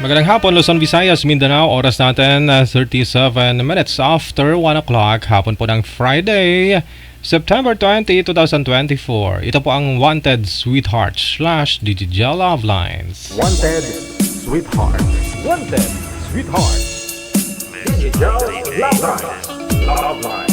Magandang hapon, Luzon, Visayas, Mindanao. Oras natin 37 minutes after 1 o'clock. Hapon po ng Friday, September 20, 2024. Ito po ang Wanted Sweetheart / Digital Love Lines. Wanted Sweetheart. Wanted Sweetheart. Digital Love Lines. Love Lines.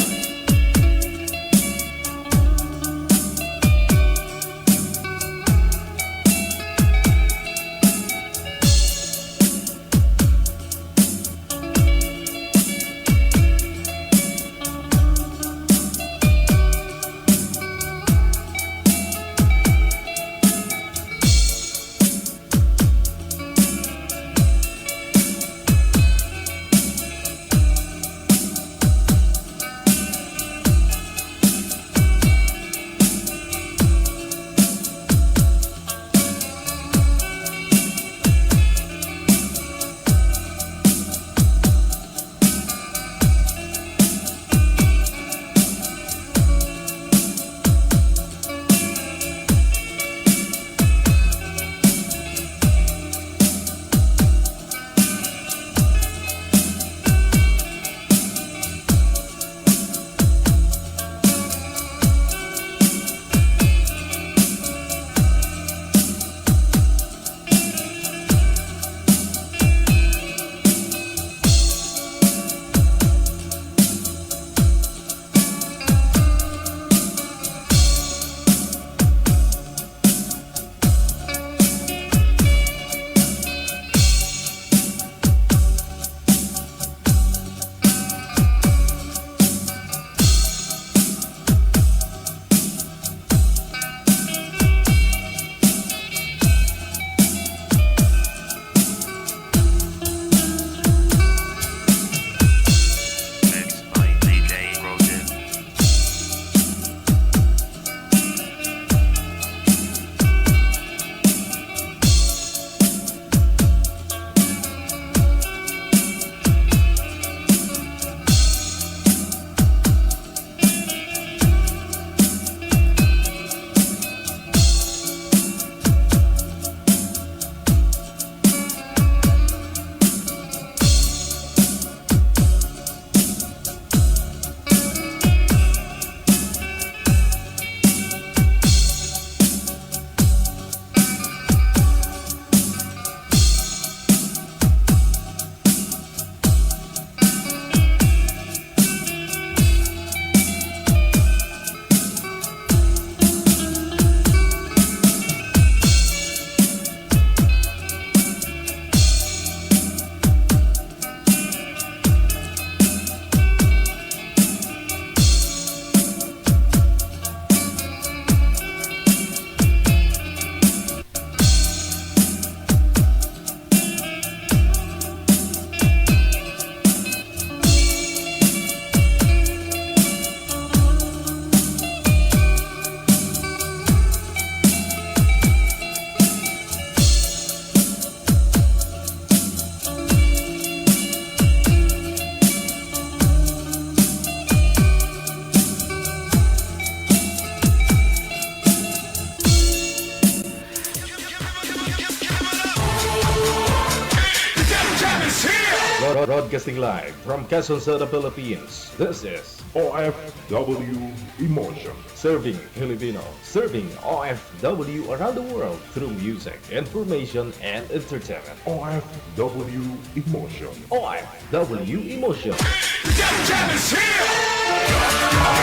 Broadcasting live from Quezon City, Philippines. This is OFW Emotion. Serving Filipino. Serving OFW around the world through music, information, and entertainment. OFW Emotion. OFW Emotion.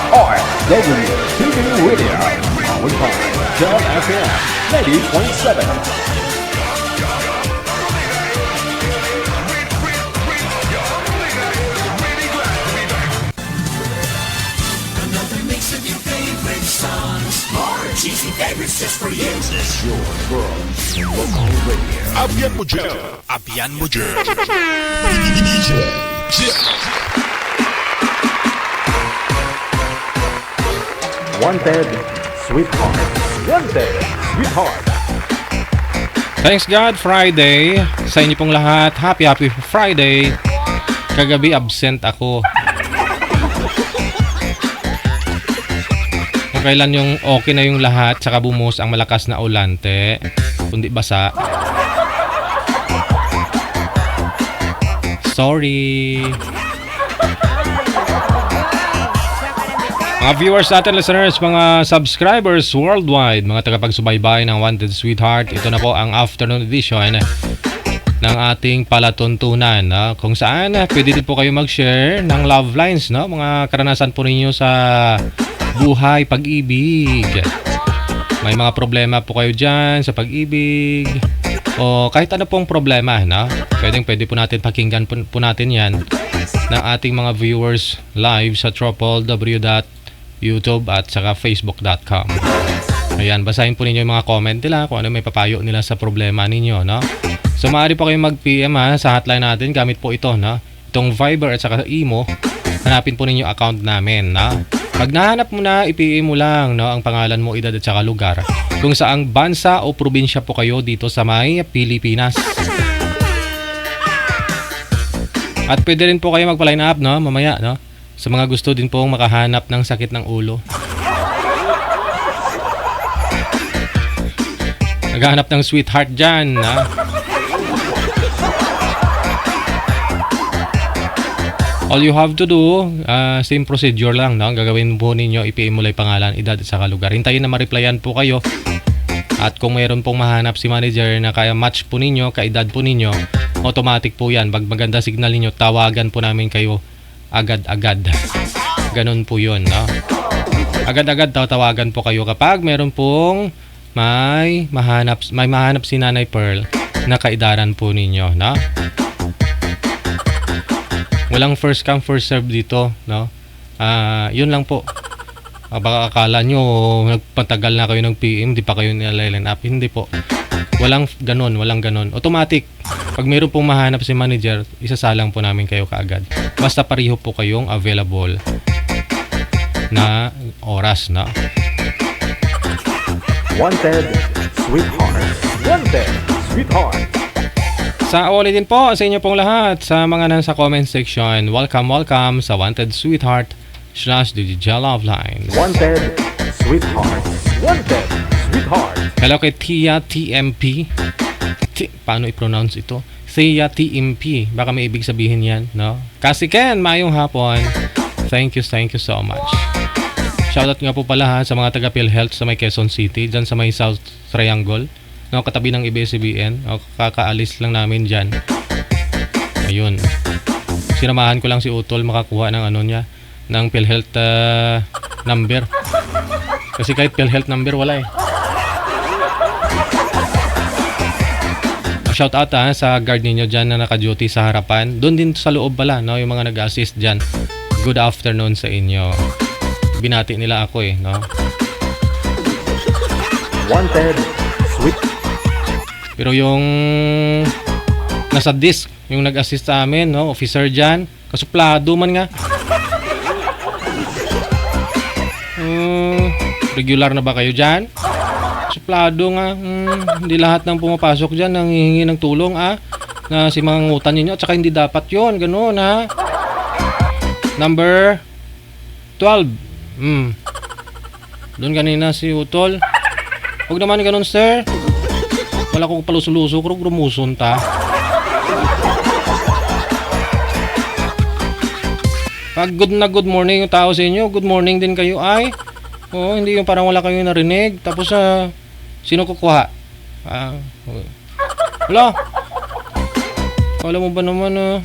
OFW TV Radio. Powered by John FM 90.7. Cheesy favorites just for you. This is your world local radio. Abyan mo dyan. Abyan mo dyan. DJ Jeff. Wanted Sweetheart. Wanted Sweetheart. Thanks God, Friday. Sa inyo pong lahat, happy Friday. Kagabi absent ako. Kailan yung okay na yung lahat, saka bumuhos ang malakas na ulante, kundi basa. Sorry. Mga viewers natin, listeners, mga subscribers worldwide, mga tagapagsubaybay ng Wanted Sweetheart, ito na po ang afternoon edition ng ating palatuntunan, no? Kung saan pwede din po kayo mag-share ng love lines, no? Mga karanasan po ninyo sa buhay, pag-ibig. May mga problema po kayo dyan sa pag-ibig o kahit ano pong problema, no? Pwede po natin pakinggan po natin yan ng ating mga viewers live sa www.youtube at saka facebook.com. Ayan, basahin po ninyo yung mga comment nila kung ano may papayo nila sa problema ninyo, no? So maaari po kayong mag-PM sa hotline natin gamit po ito, no? Itong Viber at saka Imo. Hanapin po ninyo account namin, no? Pag nahanap mo na, i-PM mo lang, no, ang pangalan mo, edad at saka lugar kung saang bansa o probinsya po kayo dito sa may Pilipinas. At pwede rin po kayo magpa-line up, no, mamaya, no, sa mga gusto din pong makahanap ng sakit ng ulo. Naghahanap ng sweetheart dyan, ha? All you have to do, same procedure lang, no? Gagawin po ninyo, i-PM mo lang pangalan, edad at saka lugar. Hintayin na ma-replyan po kayo. At kung mayroon pong mahanap si manager na kaya match po ninyo, kaedad po ninyo, automatic po yan. Pag maganda signal ninyo, tawagan po namin kayo agad-agad. Ganun po yun, no? Agad-agad tawagan po kayo kapag mayroon pong may mahanap si Nanay Pearl na kaedaran po ninyo, no? Walang first come first serve dito, no? Yun lang po. Baka akala nyo nagpatagal na kayo ng PM, di pa kayo nila-line up. Hindi po. Walang ganon. Automatic. Pag mayroon pong mahanap si manager, isasalang po namin kayo kaagad. Basta pareho po kayong available na oras, no? Wanted Sweetheart. Wanted Sweetheart. Sa ulitin po sa inyo pong lahat sa mga nasa comment section. Welcome sa Wanted Sweetheart / DJ Love Line. Wanted Sweetheart. Wanted Sweetheart. Hello kay Tia TMP. Paano i-pronounce ito? Tia TMP. Baka may ibig sabihin yan, no? Kasi Ken, mayong hapon. Thank you so much. Shoutout nga po pala sa mga taga PhilHealth sa may Quezon City, dyan sa may South Triangle, no, katabi ng ABS-CBN. Kakaalis lang namin dyan. Ayun. Sinamahan ko lang si Utol makakuha ng ano niya, ng PhilHealth number. Kasi kahit PhilHealth number wala eh. Shoutout sa guard ninyo dyan na naka-duty sa harapan. Doon din sa loob pala, no, yung mga nag-assist dyan. Good afternoon sa inyo. Binati nila ako eh, no? Wanted Sweet. Pero yung nasa desk, yung nag-assist sa amin, no, officer dyan, kasuplado man nga. Regular na ba kayo dyan? Kasuplado nga. Hindi lahat ng pumapasok dyan nang hihingi ng tulong, na si mga ngutan ninyo. At saka hindi dapat yon, gano'n, ha? Number 12. Doon kanina si Utol. Huwag naman ganun, sir. Wala kong palusuluso, kung rumuson ta. Pag good morning yung tao sa inyo, good morning din kayo ay. Hindi yung parang wala kayo narinig. Tapos sino kukuha? Wala. Kala mo ba naman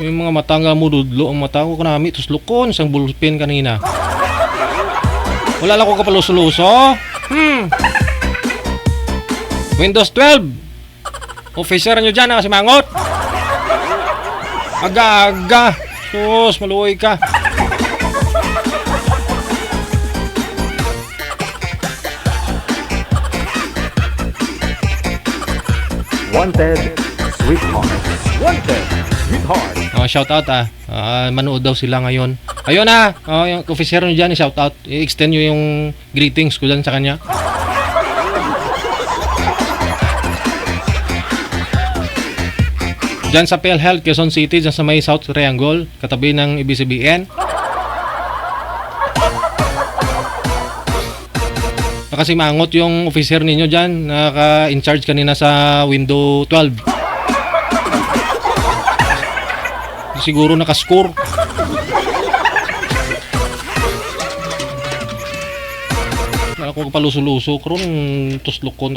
yung mga mata nga mo dudlo, ang mata ko kanami, tos lukon, isang bullpen kanina. Wala lang ko kapalusuluso. Windows 12. Officer nyo dyan, kasi mangot. Aga-aga. Sus, maluoy ka. Wanted Sweetheart. Wanted Sweetheart. Shout out manood daw sila ngayon. Ayun na, yung officer nyo dyan, shout out. I-extend nyo yung greetings ko dyan sa kanya. Dyan sa PhilHealth, Quezon City, dyan sa may South Triangle, katabi ng ABS-CBN. Nakasimangot yung officer ninyo dyan. Naka-in charge kanina sa window 12. Siguro nakascore. Ako paluso-luso. Karoon, tuslok ko.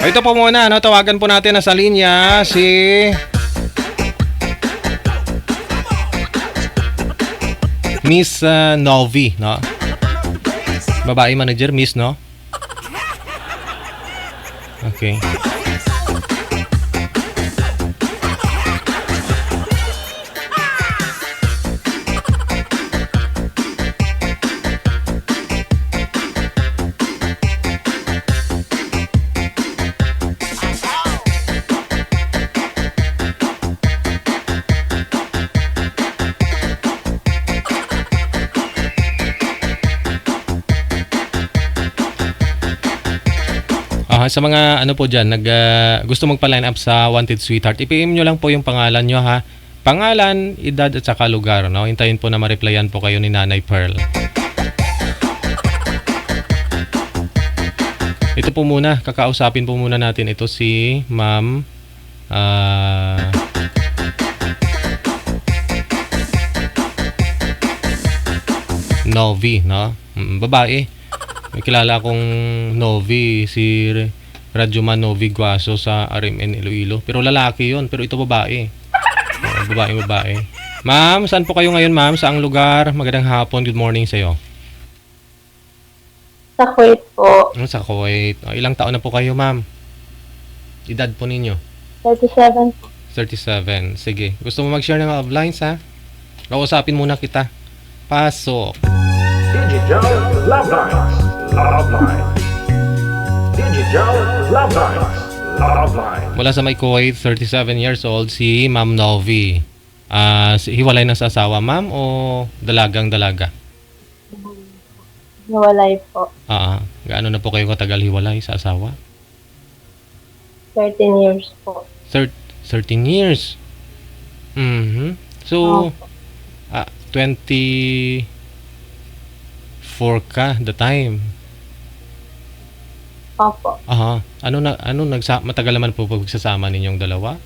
Ito po muna, no? Tawagan po natin na sa linya si Miss Novi, no? Babae manager, Miss, no? Okay. Sa mga ano po dyan, gusto magpa-line up sa Wanted Sweetheart, i-PM nyo lang po yung pangalan nyo, ha. Pangalan, edad at saka lugar, no? Hintayin po na ma-replyan po kayo ni Nanay Pearl. Ito po muna, kakausapin po muna natin ito si Ma'am Novi, no? Babae. May kilala akong Novi, si Radyoman Novi Guaso sa RMN Iloilo. Pero lalaki yon, pero ito babae. Babae. Ma'am, saan po kayo ngayon, ma'am? Saang lugar? Magandang hapon, good morning sa'yo. Sa Kuwait po. Sa Kuwait. Ilang taon na po kayo, ma'am? Edad po ninyo? 37 po. 37. Sige. Gusto mo mag-share ng love lines, ha? Kausapin muna kita. Pasok. Digital Love Lines. Love Lines. Digital Love Lines. Love Lines. Mula sa may Kuwait, 37 years old, si Ma'am Novi. Hiwalay na sa asawa, ma'am, o dalagang-dalaga? Nawalay po. Gaano na po kayo katagal hiwalay sa asawa? 13 years po. 13 years? So, 24 ka the time? Opo. Matagal naman po pagsasama ninyong dalawa?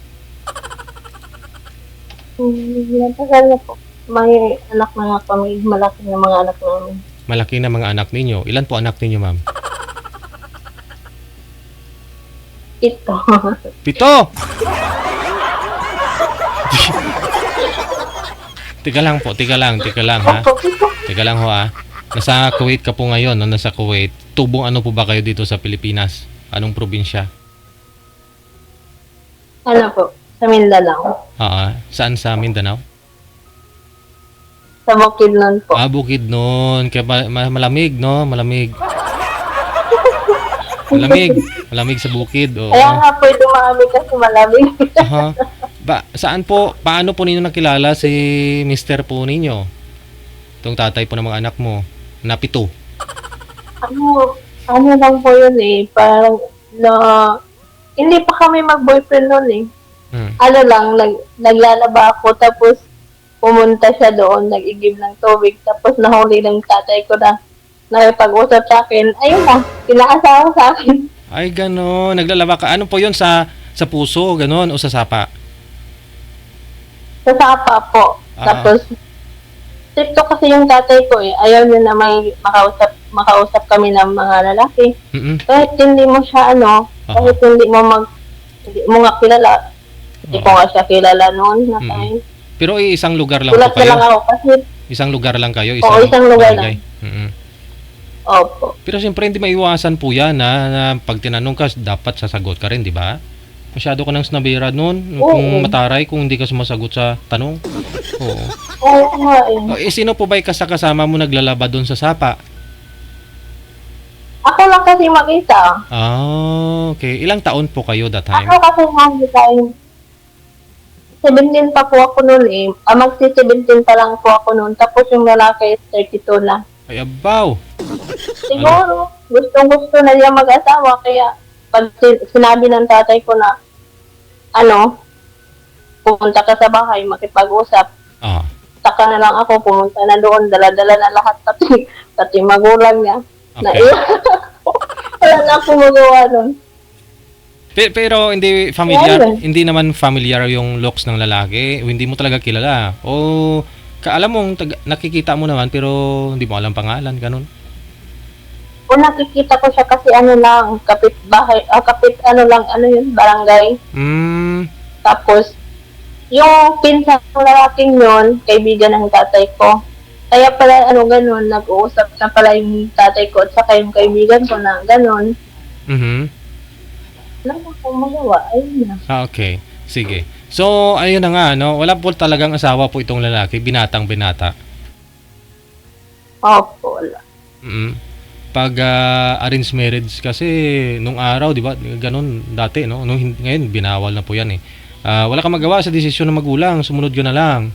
Natagal na po. May anak na nga kami. Malaki na mga anak namin. Malaki na mga anak ninyo. Ilan po anak ninyo, ma'am? Ito. 7! Tika lang, ha? Teka lang ho, ha? Nasa Kuwait ka po ngayon, no? Nasa Kuwait. Tubong ano po ba kayo dito sa Pilipinas? Anong probinsya? Ano po? Sa Mindanao. Saan sa Mindanao? Sa Bukidnon po. Bukidnon. Kaya malamig, no? Malamig sa bukid. Kaya nga po dumami kasi malamig. Saan po, paano po ninyo nakilala si Mr. po ninyo? Itong tatay po ng mga anak mo, na 7. Ano lang po yun eh. Parang, hindi pa kami mag-boyfriend noon eh. Ano lang, naglalaba ako, tapos pumunta siya doon, nag-igib ng tubig, tapos nahuli ng tatay ko na nakipag-usap sa akin. Ayun na, kinaasawa sa akin. Ay, gano'n. Naglalaba ka. Ano po yun, sa puso, gano'n, o sa sapa? Sa sapa po. Tapos, stricto kasi yung tatay ko eh. Ayaw niya na may makausap kami ng mga lalaki. Kahit hindi mo siya kahit hindi mo nga kilala. Hindi ko nga siya kilala noon na time. Pero isang lugar lang Tulat po kayo? Lang ako kasi. Isang lugar lang kayo? Isang lugar barangay. lang. Opo. Pero siyempre hindi maiwasan po yan na pag tinanong ka, dapat sasagot ka rin, di ba? Masyado ka nang snabira noon. Kung mataray, kung hindi ka sumasagot sa tanong. Oo. Oo nga eh. Sino po ba kasama mo naglalaba doon sa sapa? Ako lang kasi makita. Okay. Ilang taon po kayo that time? Ako kasi makita 17 pa po ako noon eh. Magsi-17 pa lang po ako noon. Tapos yung lalaki is 32 na. Ay, abaw. Siguro, gustong-gusto na niya mag-asawa. Kaya, pag sinabi ng tatay ko na, pumunta ka sa bahay, makipag-usap, Ah, saka na lang ako, pumunta na doon, dala-dala na lahat, pati magulang niya. okay. Wala na akong magawa nun. Pero hindi familiar, Ayun. hindi naman familiar yung looks ng lalaki. O hindi mo talaga kilala. O alam mong nakikita mo naman pero hindi mo alam pangalan, ganun. Kung nakikita ko siya kasi kapit bahay, barangay. Tapos, yung pinsan ng lalaking yun, kaibigan ng tatay ko. Kaya pala, ganun, nag-uusap na pala yung tatay ko at saka yung kaibigan ko na ganun. Wala na akong magawa, ayun na. Okay. Sige. So, ayun na nga, no? Wala po talagang asawa po itong lalaki. Binatang-binata. Opo, wala. Pag arranged marriage kasi, nung araw, di ba? Ganun dati, no? Ngayon, binawal na po yan eh. Wala kang magawa sa desisyon ng magulang. Sumunod yun na lang.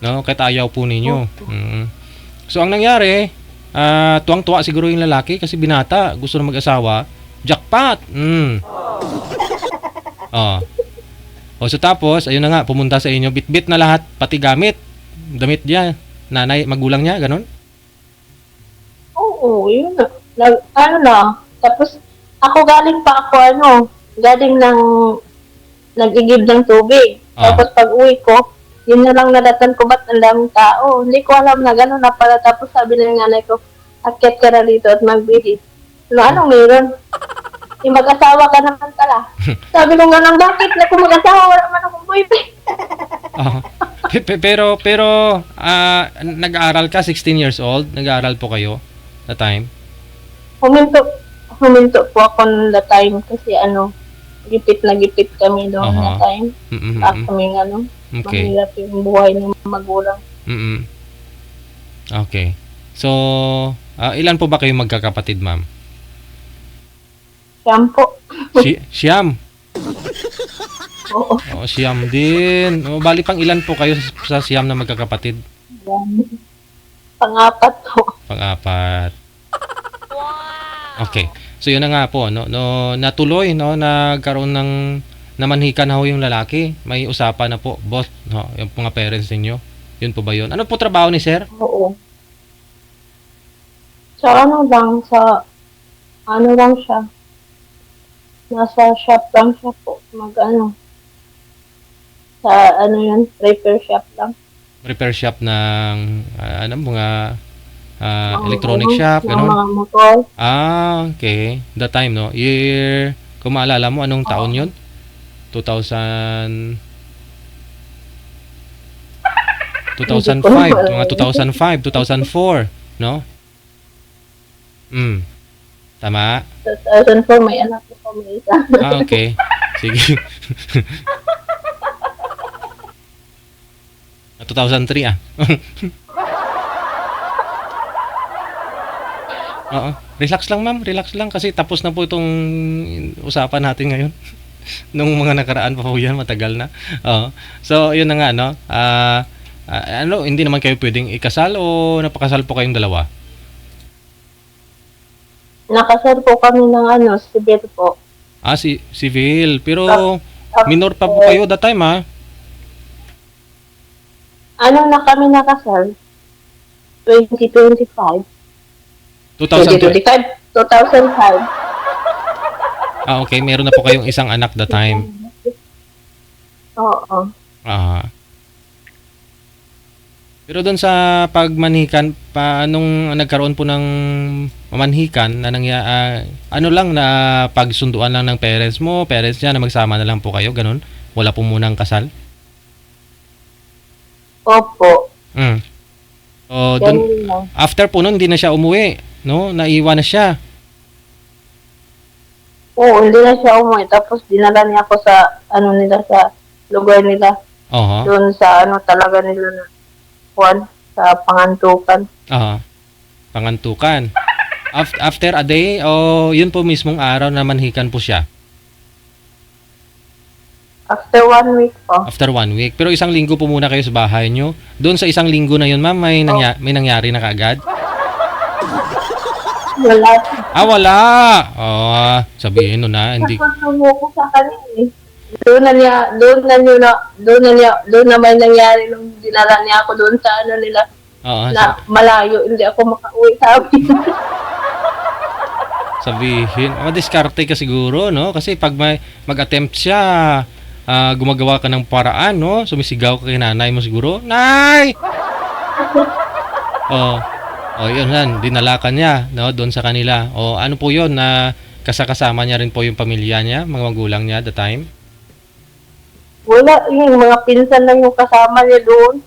No? Kahit ayaw po ninyo. So, ang nangyari, tuwang-tuwa siguro yung lalaki kasi binata. Gusto na mag-asawa. Jackpot! So tapos, ayun na nga, pumunta sa inyo. Bit-bit na lahat, pati gamit. Damit niya. Nanay, magulang niya, ganun? Oo, yun na. Tapos, galing nag-igib ng tubig. Tapos pag uwi ko, yun na lang nadatan ko, ba't ang daming tao? Hindi ko alam na gano'n na pala. Tapos sabi ng nanay ko, akyat ka na dito at magbili. Anong meron? Mag-asawa ka naman pala. Sabi ko nga lang, bakit na kung mag-asawa, wala naman akong boyfriend. Pero nag-aaral ka, 16 years old? Nag-aaral po kayo that time? Huminto po ako noong that time kasi gipit na gipit kami doon na time. Tapos kami okay. Mahirap yung buhay ng magulang. Okay. So, ilan po ba kayo magkakapatid, ma'am? Siyam po. Siyam? Oo. Siyam din. Bali pang ilan po kayo sa siyam na magkakapatid? Pang-apat po. Pang-apat. Okay. So yun na nga po, no, natuloy, no, nagkaroon ng namanhikan na ho yung lalaki. May usapan na po, both, no, yung mga parents ninyo. Yun po ba yun? Ano po trabaho ni sir? Oo. Sa lang siya. Nasa shop lang siya po. Sa repair shop lang. Repair shop ng, mga electronic shop, gano'n? Mga motor. Okay. That time, no? Year, kung maalala mo, anong taon yun? 2005, mga 2005, 2004, no? Tama? 2004, may anak ko may isa. Okay. Sige. 2003, Oo. Relax lang, ma'am. Relax lang kasi tapos na po itong usapan natin ngayon. Nung mga nakaraan pa po yan, matagal na. So, yun na nga, no? Hindi naman kayo pwedeng ikasal o napakasal po kayong dalawa? Nakasal po kami ng civil po. Civil. Pero minor pa po kayo that time, ha? Na kami nakasal? 2025. 2005. 2005. Okay. Meron na po kayong isang anak that time. Oo. Pero doon sa pagmanhikan, nung nagkaroon po ng mamanhikan, na na pagsunduan lang ng parents niya na magsama na lang po kayo, ganun? Wala po munang kasal? Opo. So, after po nun, hindi na siya umuwi, no? Naiwan na siya. Oo, hindi na siya umuwi. Tapos dinala niya ako sa, sa lugar nila. Doon sa, talaga nila na, sa Pangantukan. Pangantukan. After a day, yun po mismong araw na manhikan po siya? After 1 week po. After 1 week. Pero isang linggo po muna kayo sa bahay nyo. Doon sa isang linggo na yun, ma'am, may nangyari na kaagad? Wala. Wala. Oh, sabihin no na, hindi. Nagpasumo ko sa kanya eh. Doon na may nangyari nung dinala niya ako doon sa ano nila Oo, na malayo, hindi ako makauwi sabi. sabihin. Diskarte ka siguro, no? Kasi pag mag-attempt siya, gumagawa ka ng paraan, no? Sumisigaw ka kay nanay mo siguro. Nay! Yun yan. Dinala ka niya, no? Doon sa kanila. Ano po yun na kasama niya rin po yung pamilya niya, mga magulang niya at the time? Wala, yung mga pinsan lang yung kasama niya doon.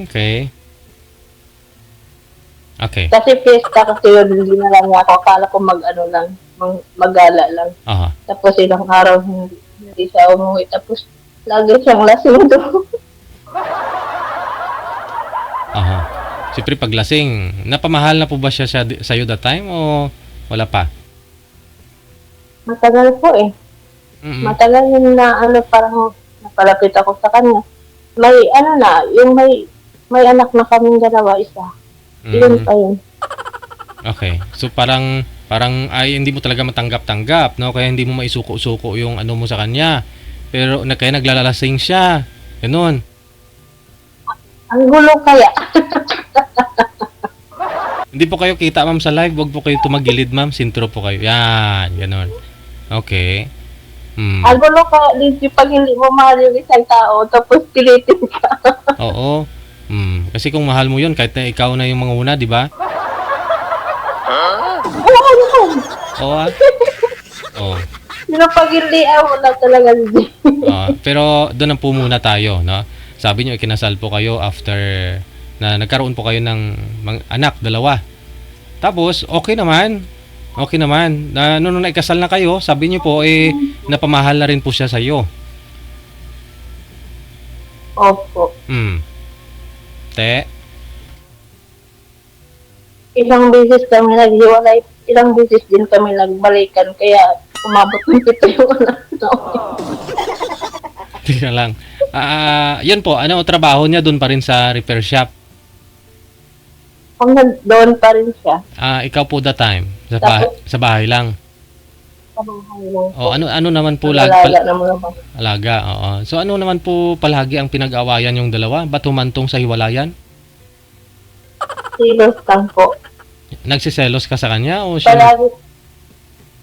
Okay. Okay. Kasi fiesta kasi yun, hindi na lang niya ako. Akala ko mag-gala lang. Aha. Tapos ilang araw hindi siya umuwi. Tapos lagi siyang lasing doon. Aha. Siyempre paglasing, napamahal na po ba siya sa'yo that time o wala pa? Matagal po eh. Matagal yun na parang napalapit ako sa kanya. May anak na kaming dalawa, isa. Yun pa yun. Okay. So parang ay hindi mo talaga matanggap-tanggap, no? Kaya hindi mo maisuko-suko yung ano mo sa kanya. Pero kaya naglalalasing siya. Ganun. Ang gulo kaya. Hindi po kayo kita, ma'am, sa live. Huwag po kayo tumagilid, ma'am. Sintro po kayo. Yan. Ganun. Okay. Ang gulo kaya din pag hindi mo mahal yung isang tao, tapos pilitin ka. Oo. Kasi kung mahal mo yun, kahit na ikaw na yung mga una, di ba? Oo. Oo. Pero pag hindi, wala talaga. Pero doon ang po muna tayo, no? Sabi niyo, ikinasal po kayo after na nagkaroon po kayo ng anak, dalawa. Tapos, okay naman. Okay naman. Nung naikasal na kayo, sabi niyo po, napamahal na rin po siya sa'yo. Opo. Te? Ilang beses kami naghiwalay, ilang beses din kami nagbalikan, kaya umabot ng 7 yung anak na. Tingnan lang. Yan po, ano trabaho niya doon pa rin sa repair shop? Doon pa rin siya. Ikaw po that time? Sa bahay lang? Sa bahay lang po. Ano naman po Alaga naman. Alaga, oo. So ano naman po palagi ang pinag-awayan yung dalawa? Ba't humantong sa hiwalayan? Silos lang po. Nagsiselos ka sa kanya o siya? Palagi,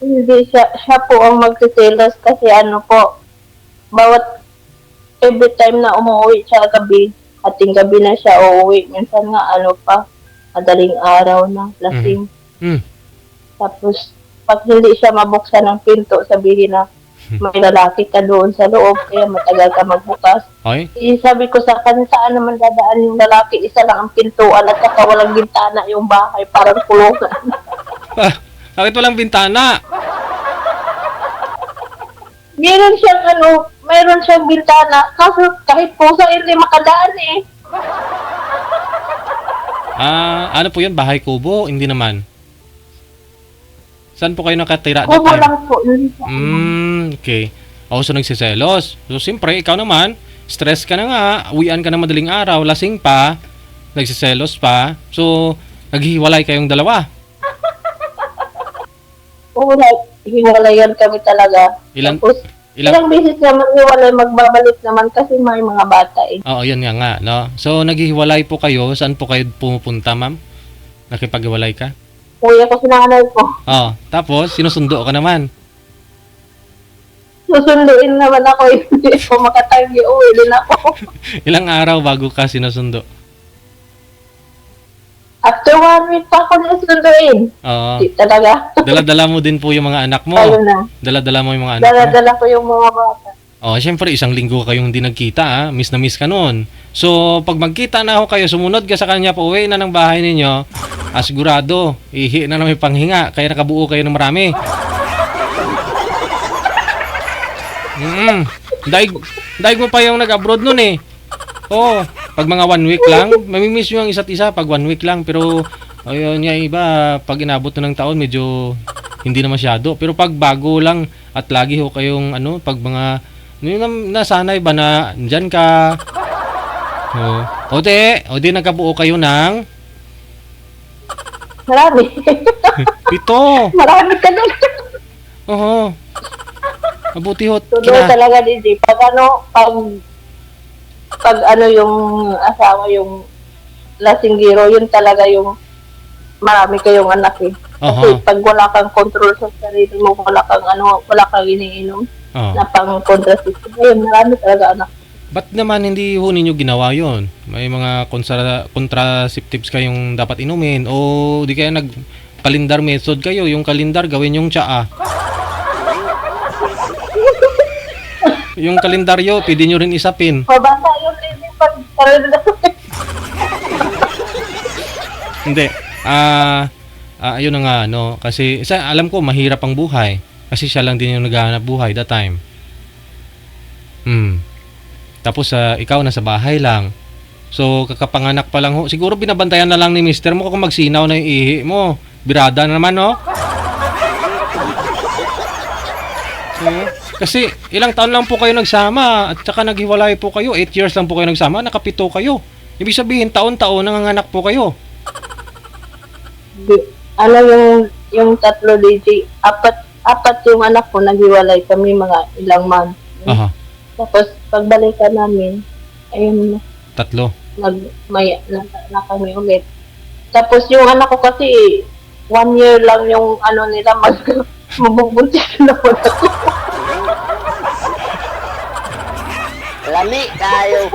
hindi siya po ang magsiselos kasi every time na umuwi siya gabi, ating gabi na siya uuwi. Minsan nga madaling araw na, lasing. Tapos, pag hindi siya mabuksan ng pinto, sabihin na may lalaki ka doon sa loob, kaya matagal ka magbukas. Okay. Sabi ko sa kanya, saan naman dadaan yung lalaki? Isa lang ang pintuan at saka walang bintana yung bahay, parang kulungan. Bakit walang bintana? Mayroon siyang bintana, kaso kahit pusa hindi makadaan eh. Ano po yun? Bahay kubo? Hindi naman. Saan po kayo nakatira? Kubo lang po. Okay. So nagsiselos. So siyempre, ikaw naman, stress ka na nga, uwian ka na madaling araw, lasing pa, nagsiselos pa. So, naghihiwalay kayong dalawa. Oo, hiwalayan kami talaga. Ilang beses naman hiwalay, magbabalik naman kasi may mga bata eh. Oo, yan nga, no? So, naghihiwalay po kayo. Saan po kayo pumupunta, ma'am? Nakipaghiwalay ka? Uwi ako sa nanay ko. Tapos, sinusundo ka naman. Susunduin naman ako, hindi ako makatanggi, uwi din ako. Ilang araw bago ka sinusundo? After 1 week pa ako nasunduin. Oo. Hindi talaga. Dala-dala mo din po yung mga anak mo. Ayun na. Dala-dala mo yung mga anak mo. Dala-dala ko yung mga bata. Siyempre, 1 linggo kayong hindi nagkita, Miss na miss ka nun. So, pag magkita na ako kayo, sumunod ka sa kanya, pauwi na ng bahay ninyo, sigurado, ihi na may panghinga, kaya nakabuo kayo ng marami. Daig mo pa yung nag-abroad nun eh. Pag mga 1 week lang, mamimiss nyo ang isa't isa pag 1 week lang. Pero, ayun nga iba, pag inabot na ng taon, medyo hindi na masyado. Pero pag bago lang at lagi ho kayong, pag mga, nasanay ba na dyan ka? O di nagkabuo kayo ng Marami. Pito. Marami ka doon. Oo. Mabuti ho. So, doon talaga, DJ. Pag ano yung asawa, yung lasinggero, yun talaga yung marami kayong anak eh. Kasi pag wala kang control sa sarili mo, wala kang iniinom na pang contraceptive, ayun, marami talaga anak. Ba't naman hindi ho ninyo ginawa yon? May mga contraceptives kayong dapat inumin o di kaya kalindar method kayo, yung kalindar gawin yung tsaa. Yung kalendaryo, pwede nyo rin isapin. Mabasa yung lilipat. Hindi. Ayun na nga, no? Kasi, alam ko, mahirap ang buhay. Kasi siya lang din yung naghahanap buhay that time. Tapos, ikaw nasa bahay lang. So, kakapanganak pa lang ho. Siguro binabantayan na lang ni mister mo kung magsinaw na yung ihi mo. Birada na naman, no? So, kasi ilang taon lang po kayo nagsama at saka naghiwalay po kayo. 8 years lang po kayo nagsama, nakapito kayo. Ibig sabihin, taon-taon nanganganak po kayo. Ano yung tatlo, DJ? Apat yung anak ko, naghiwalay kami mga ilang months. Aha. Tapos, pagbalikan namin, ayun, Tatlo. na kami ulit. Tapos, yung anak ko kasi, 1 year lang yung ano nila, magbubuntis na po na. Lami tayo.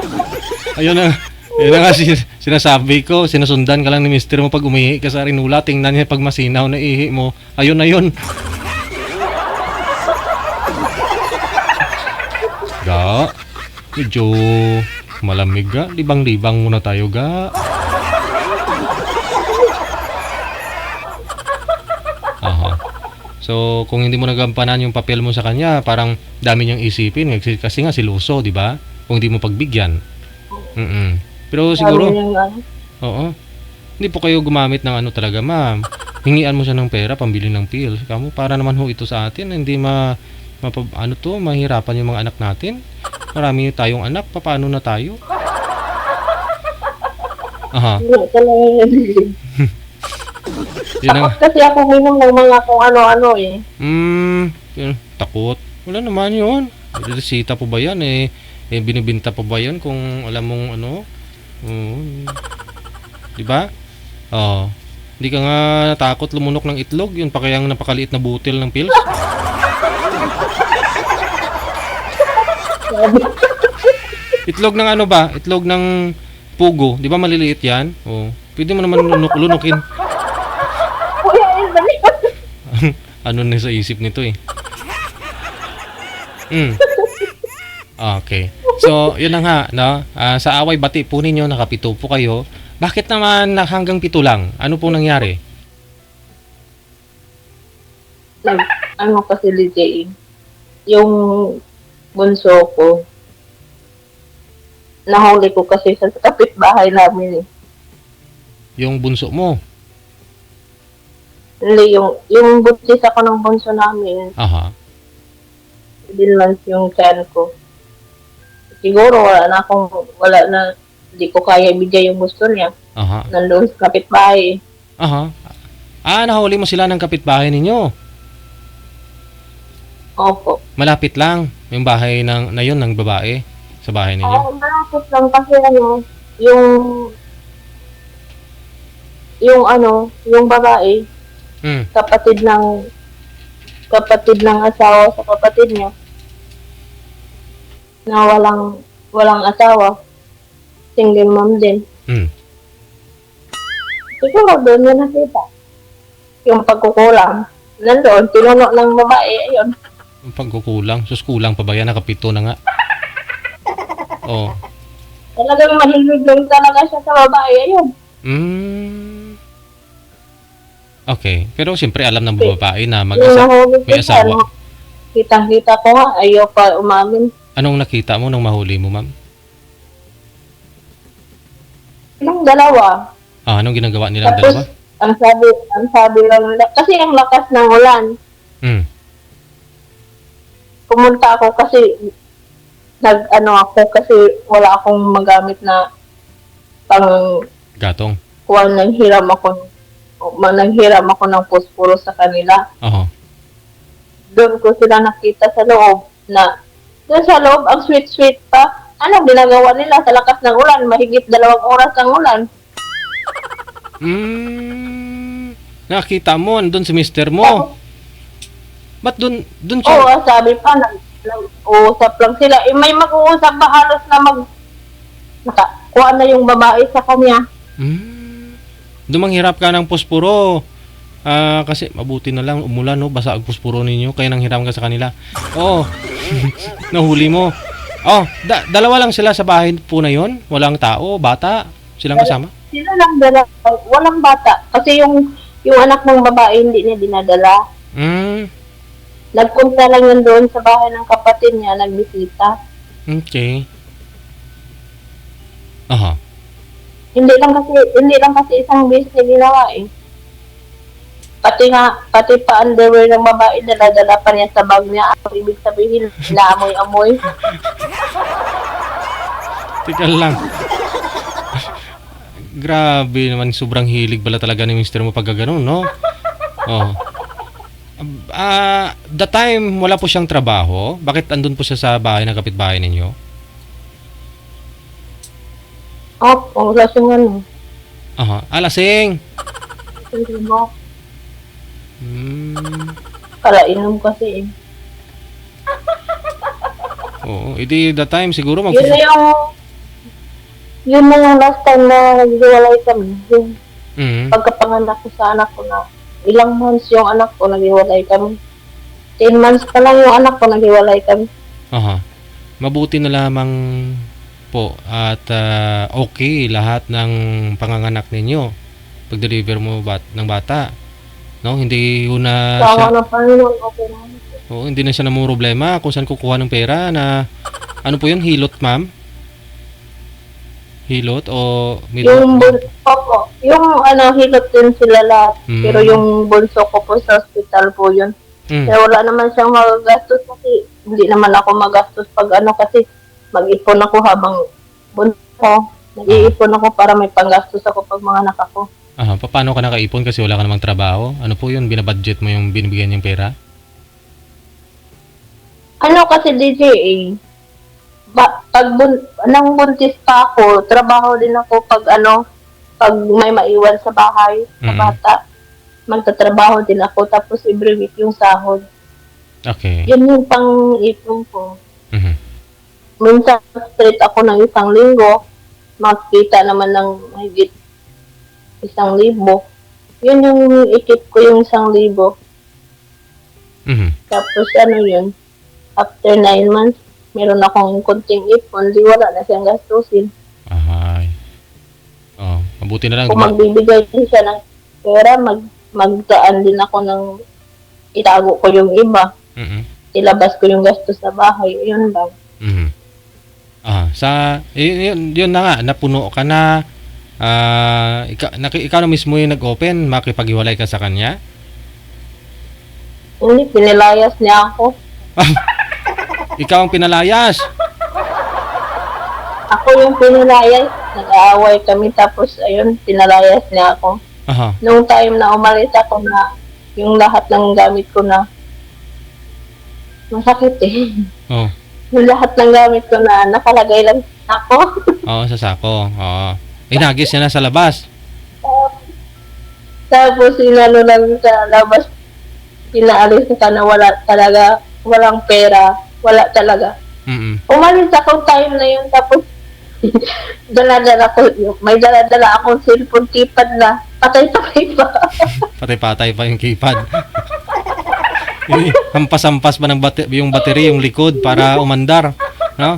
Ayun na. Yun na nga sinasabi ko, sinusundan ka lang ni mister mo pag umihi ka sa rinula, tingnan niya pag masinaw na ihi mo. Ayun na yun. Ga, medyo malamig ga. Libang-libang muna tayo ga. Aha. So, kung hindi mo nagampanan yung papel mo sa kanya, parang dami niyang isipin. Kasi nga siluso, di ba? Kung hindi mo pagbigyan. Pero siguro, oo. Hindi po kayo gumamit ng ano talaga, ma'am. Hingian mo siya ng pera, pambili ng pills. Kamu, para naman ho ito sa atin. Hindi mahirapan yung mga anak natin. Marami tayong anak, paano na tayo? Aha. Takot kasi ako minum ng mga kung ano-ano eh. Takot. Wala naman yun. Resita po ba yan eh? Binibinta po ba yan kung alam mong ano? Diba? Hindi ka nga natakot lumunok ng itlog. Yun pa kayang napakaliit na butil ng pills. Itlog ng ano ba? Itlog ng pugo. Di ba maliliit yan? Pwede mo naman lunukin. Ano na sa isip nito eh. Okay. So, yun na nga, no? Sa away bati po ninyo, nakapito po kayo. Bakit naman hanggang 7 lang? Ano pong nangyari? Ano kasi, DJ, yung bunso ko, nahuli ko kasi sa kapitbahay namin eh. Yung bunso mo? Hindi, yung buntis ako ng bunso namin. Aha. 7 months yung child ko. Siguro wala na, hindi ko kaya ibigay yung gusto niya. Aha. Nandun sa kapitbahay. Aha. Nahuli mo sila ng kapitbahay ninyo? Opo. Malapit lang yung bahay na yun ng babae sa bahay ninyo? Malapit lang kasi yung babae, kapatid ng asawa sa kapatid niya na walang asawa, single mom din. Siguro doon niya nakita yung pagkukulang. Nandoon, tinuno ng babae, ayun. Yung pagkukulang? Sus, kulang pa ba yan? Nakapito na nga. Talagang mahilig lang talaga siya sa babae, ayun. Okay. Pero siyempre alam ng babae na may asawa. Kitang-kita ko nga, ayaw pa umamin. Anong nakita mo nung mahuli mo, ma'am? Yung dalawa. Anong ginagawa nilang Tapos, dalawa? ang sabi lang nila, kasi ang lakas ng ulan. Pumunta ako kasi, kasi wala akong magamit na pang gatong. kuwan, nang hiram ako. nanghiram ako ng posporo sa kanila. Oho. Doon ko sila nakita sa loob na doon sa loob, ang sweet-sweet pa. Ano ginagawa nila sa lakas ng ulan? Mahigit 2 oras ang ulan. Nakita mo, andun si mister mo. Ba't dun siya? Oo, sabi pa, nag-uusap lang sila. May mag-uusap ba halos na nakakuha na yung babae sa kanya. Dumanghirap ka ng posporo. Kasi mabuti na lang umulan, no? Basa ang posporo ninyo, kaya nanghiram ka sa kanila. Oo. Nahuli mo. Oh, dalawa lang sila sa bahay po na yon. Walang tao, bata, silang kasama. Sila lang dala, walang bata. Kasi yung anak ng babae hindi niya dinadala. Nagpunta lang yun doon sa bahay ng kapatid niya, nagbisita. Okay. Aha. Hindi lang kasi isang beses niya ginawa eh. Pati pa underwear ng babae, dala-dala pa niya sa bag niya. Ang ibig sabihin, naamoy-amoy. Tika lang. Grabe naman, sobrang hilig pala talaga ni mister mo pag gano'n, no? Oh. The time, wala po siyang trabaho. Bakit andun po siya sa bahay ng kapitbahay ninyo? Opo, lasing ano. Aha. Lasing! Hindi mo. Kalainom kasi eh. Oo, edi the time siguro Yun na yung last time na naghiwalay kami. Yung pagkapanganak ko sa anak ko na ilang months yung anak ko naghiwalay kami. 10 months pa lang yung anak ko naghiwalay kami. Aha. Mabuti na lamang po at okay lahat ng panganganak ninyo. Pag-deliver mo ng bata. No, hindi yun na Sawa na Panginoon, okay na. Oo, hindi na siya namang problema kung saan kukuha ng pera na ano po yun, hilot ma'am? Hilot o hilot din sila lahat. Pero yung bunso ko po sa hospital po yun. Kaya wala naman siyang magagastos kasi hindi naman ako magastos pag kasi mag-ipon ako habang bunso. Nag-iipon ako para may panggastos ako pag mga anak ako. Paano ka nakaipon kasi wala ka namang trabaho? Ano po yun? Binabudget mo yung binibigyan niyang pera? Kasi DJ pag nang buntis pa ako, trabaho din ako pag may maiwan sa bahay, sa bata. Magtatrabaho din ako tapos every week yung sahod. Okay. Yun yung pang-ipon ko. Minsan straight ako ng 1 linggo, makikita naman ng mahigit 1,000. Yun yung ikip ko yung 1,000. Tapos yun, after 9 months, meron akong konting ipon, di wala na siyang gastusin. Mabuti na lang. Kung magbibigay din siya ng pera, magdaan din ako ng itago ko yung iba. Ilabas ko yung gastos sa bahay, yun lang. Yun na nga, napuno ka na. Ikaw na mismo yung nag-open, makipag-iwalay ka sa kanya? Hindi, pinilayas niya ako. Ikaw ang pinalayas? Ako yung pinilayas. Nag-aaway kami tapos ayun, pinalayas niya ako. Nung time na umalis ako na yung lahat ng gamit ko na masakit eh. Yung lahat ng gamit ko na nakalagay lang sa sako. Sa sako. Inagis niya na sa labas. Tapos inano lang sa labas, pinaalis ka na walang pera, wala talaga. Umalis ako time na yun, tapos may dala-dala akong cellphone keypad na patay-patay pa. Patay-patay pa yung keypad. Hampas-hampas pa ng yung battery, yung likod para umandar, no?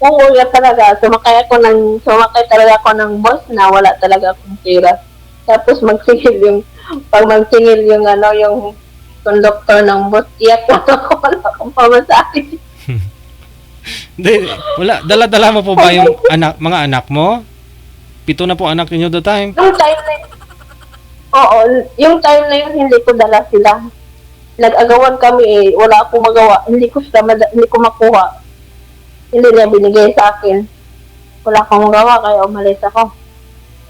Oo, yan talaga. Sumakay talaga ako ng bus na wala talaga akong pera. Tapos pag magsingil yung conductor ng bus, iyak na ako, wala akong pamasahe. Hindi, wala. Dala-dala mo po ba yung mga anak mo? 7 na po anak niyo the time. Yung time na yun, yung time na yun, hindi ko dala sila. Nag-agawan kami wala akong magawa. Hindi ko makuha. Hindi niya binigay sa akin. Wala akong magawa, kaya umalis ako.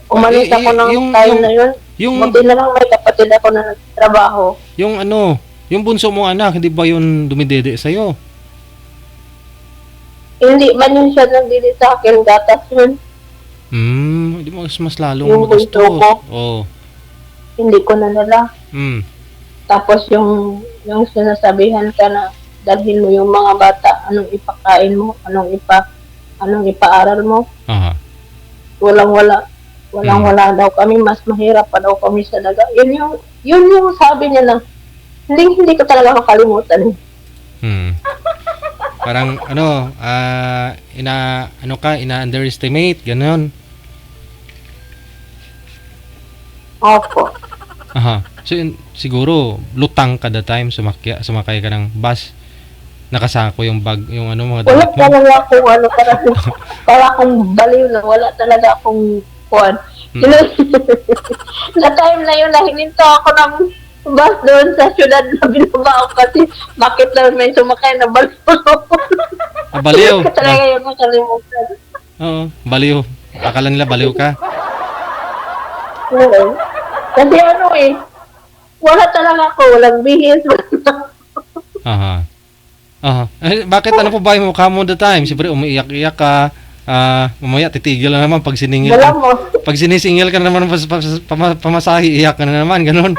Umalis ako ng time na yun. yung Buti na lang may kapatid ako na nagtrabaho. yung ano, yung bunso mong anak, hindi ba yun dumidede sa'yo? Hindi man yun siya nagdili sa akin, gatas yun. Hindi mas lalong Yung bunso magastos. ko. Oo. Hindi ko na nala. Tapos yung sinasabihan ka na dalhin mo yung mga bata, anong ipakain mo, anong ipaaral mo. Aha. Walang-wala daw kami, mas mahirap pa daw kami sa daga. Yun yung sabi niya na hindi ko talaga makalimutan. Parang ina-underestimate, gano'n. Opo. Aha. So, siguro, lutang kada time, sumakay ka ng bus, nakasako yung bag, yung mga Wala damit mo. talaga akong para akong baliw na wala talaga akong kuwan. Na time na yun, nahininto ako ng bus doon sa syudad na binaba ako kasi bakit lang may sumakay na baliw. Baliw. Hindi ko talaga yun makalimutan. Oo, baliw. Akala nila baliw ka. Oo. Kasi wala talaga ako, walang bihis. Aha. Bakit ano po ba yung mukha mo the time? Siyempre, umiiyak-iyak ka. Mamaya, titigil na naman pag siningil Wala ka. mo. Pag sinisingil ka na naman pamasahe, iyak ka na naman, ganun.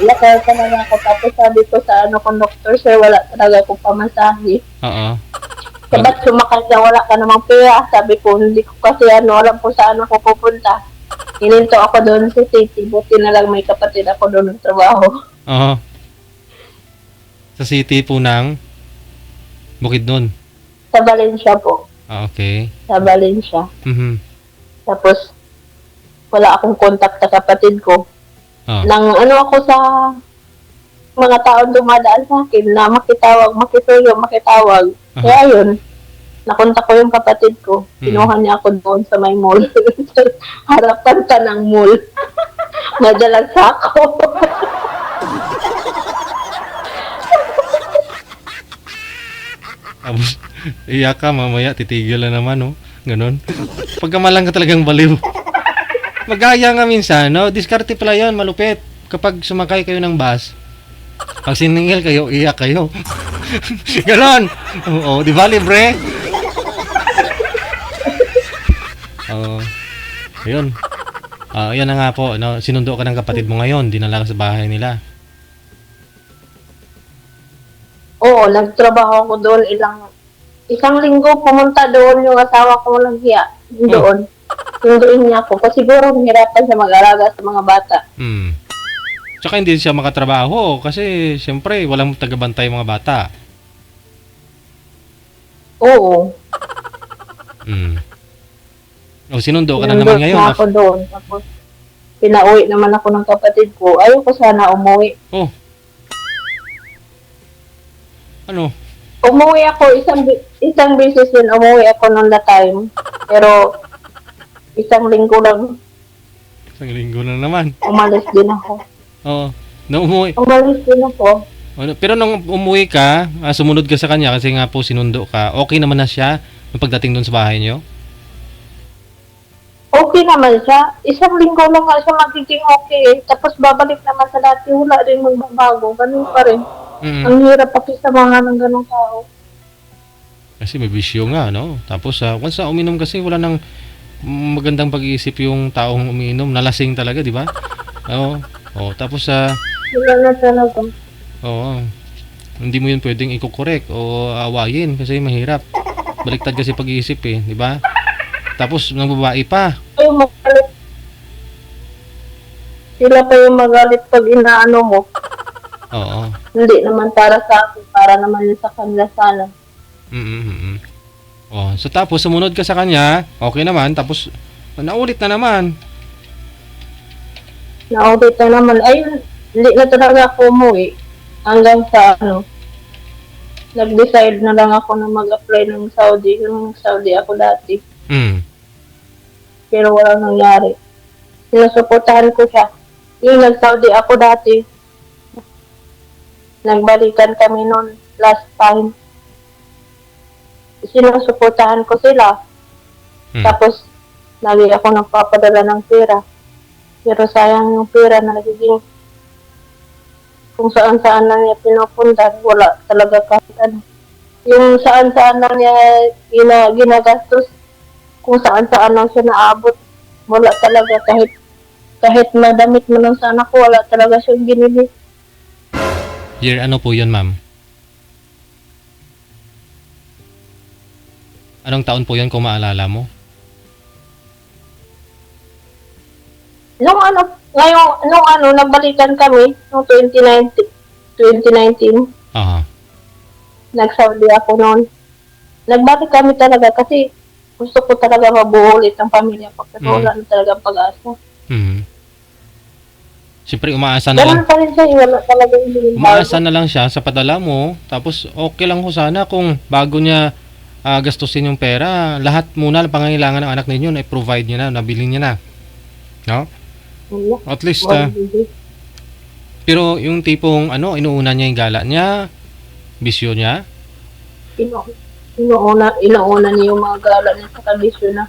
Iyak talaga ako. Tapos sabi ko sa conductor, sir, wala talaga akong pamasahe. Oo. Sabat sumakay na wala ka namang pera. Sabi ko, hindi ko kasi alam kung saan ako pupunta. Hininto ako doon sa city. Buti na lang may kapatid ako doon ng trabaho. Oo. Sa city po ng Bukidnon. Sa Valencia po. Okay. Sa Valencia. Tapos, wala akong contact sa kapatid ko. Nang ako sa mga taong dumadaan sa akin na makitawag. Kaya yun, nakontak ko yung kapatid ko. Kinuha niya ako doon sa may mall. Harapan ka ng mall. Madalag sa ako. Tapos, iyak ka, mamaya, titigil na naman, no? Ganon. Pagkamalang ka talagang baliw. Magaya nga minsan, no? Diskarte pala yun, malupit. Kapag sumakay kayo ng bus, pag siningil kayo, iyak kayo. Ganon. Oo, di ba, libre? Oo. Ayun. Yan na nga po, no? Sinundo ka ng kapatid mo ngayon, dinala ka sa bahay nila. Oo, nagtrabaho ko doon isang linggo pumunta doon yung asawa ko walang hiya. Doon. Sunduin niya ako. Kasi siguro mahirapan siya mag-alaga sa mga bata. Tsaka hindi siya makatrabaho kasi siyempre walang tagabantay mga bata. Oo. Sinundo ka na naman ngayon. Ako doon. Tapos, pinauwi naman ako ng kapatid ko. Ayaw ko sana umuwi. Ano? Umuwi ako, isang beses din umuwi ako noon na time. Pero, isang linggo lang, Isang linggo na naman. umalis din ako. Oo. Nung umuwi. Umalis din ako. Pero nung umuwi ka, sumunod ka sa kanya kasi nga po sinundo ka, okay naman na siya nung pagdating doon sa bahay niyo? Okay naman siya. Isang linggo lang nga siya magiging okay. Tapos babalik naman sa dati, wala rin magbabago. Ganun pa rin. Ang hirap pakisamahan ng ganung tao. Kasi may bisyo nga, no? Tapos, once uminom kasi, wala nang magandang pag-iisip yung taong umiinom. Nalasing talaga, di ba? Oo. Tapos, Wala na talaga. oo. Hindi mo yun pwedeng i-correct o awayin kasi mahirap. Baliktad kasi pag-iisip eh, di ba? Tapos, ng babae pa. Yung magalit. Sila pa yung magalit pag inaano mo. Oo. Hindi naman para sa akin, para naman yun sa kanila sana. So tapos sumunod ka sa kanya, okay naman, tapos naulit na naman. Naulit na naman. Ayun, hindi na talaga ako umuwi. Hanggang sa nag-decide na lang ako na mag-apply ng Saudi. Nung Saudi ako dati. Pero walang nangyari. Sinusuportahan ko siya. Yung nag-Saudi ako dati, nagbalikan kami noon last time. Sinusuportahan ko sila. Tapos, lagi ako nagpapadala ng pera. Pero sayang yung pera na nagiging kung saan-saan na niya pinupunta, wala talaga kahit ano. Yung saan-saan na niya ginagastos, kung saan-saan lang siya naabot, wala talaga kahit madamit mo lang sa anak ko, wala talaga siyang binili. Year ano po yun, ma'am? Anong taon po yun kung maalala mo? Nung nagbalikan kami, noong 2019, Aha. nag-Saudi ako noon. Nagbalik kami talaga kasi gusto ko talaga mabuo ulit ang pamilya ko kasi wala na talaga pag-asa. Siyempre, umaasa na lang. Ganun pa rin siya, wala talaga yung Umaasa na lang siya sa padala mo. Tapos, okay lang ho sana kung bago niya gastusin yung pera, lahat muna ng pangangailangan ng anak ninyo na i-provide niya na, nabili niya na. No? At least, pero yung tipong, inuuna niya yung gala niya, bisyo niya. Inuuna niya yung mga gala niya sa kabisyo na.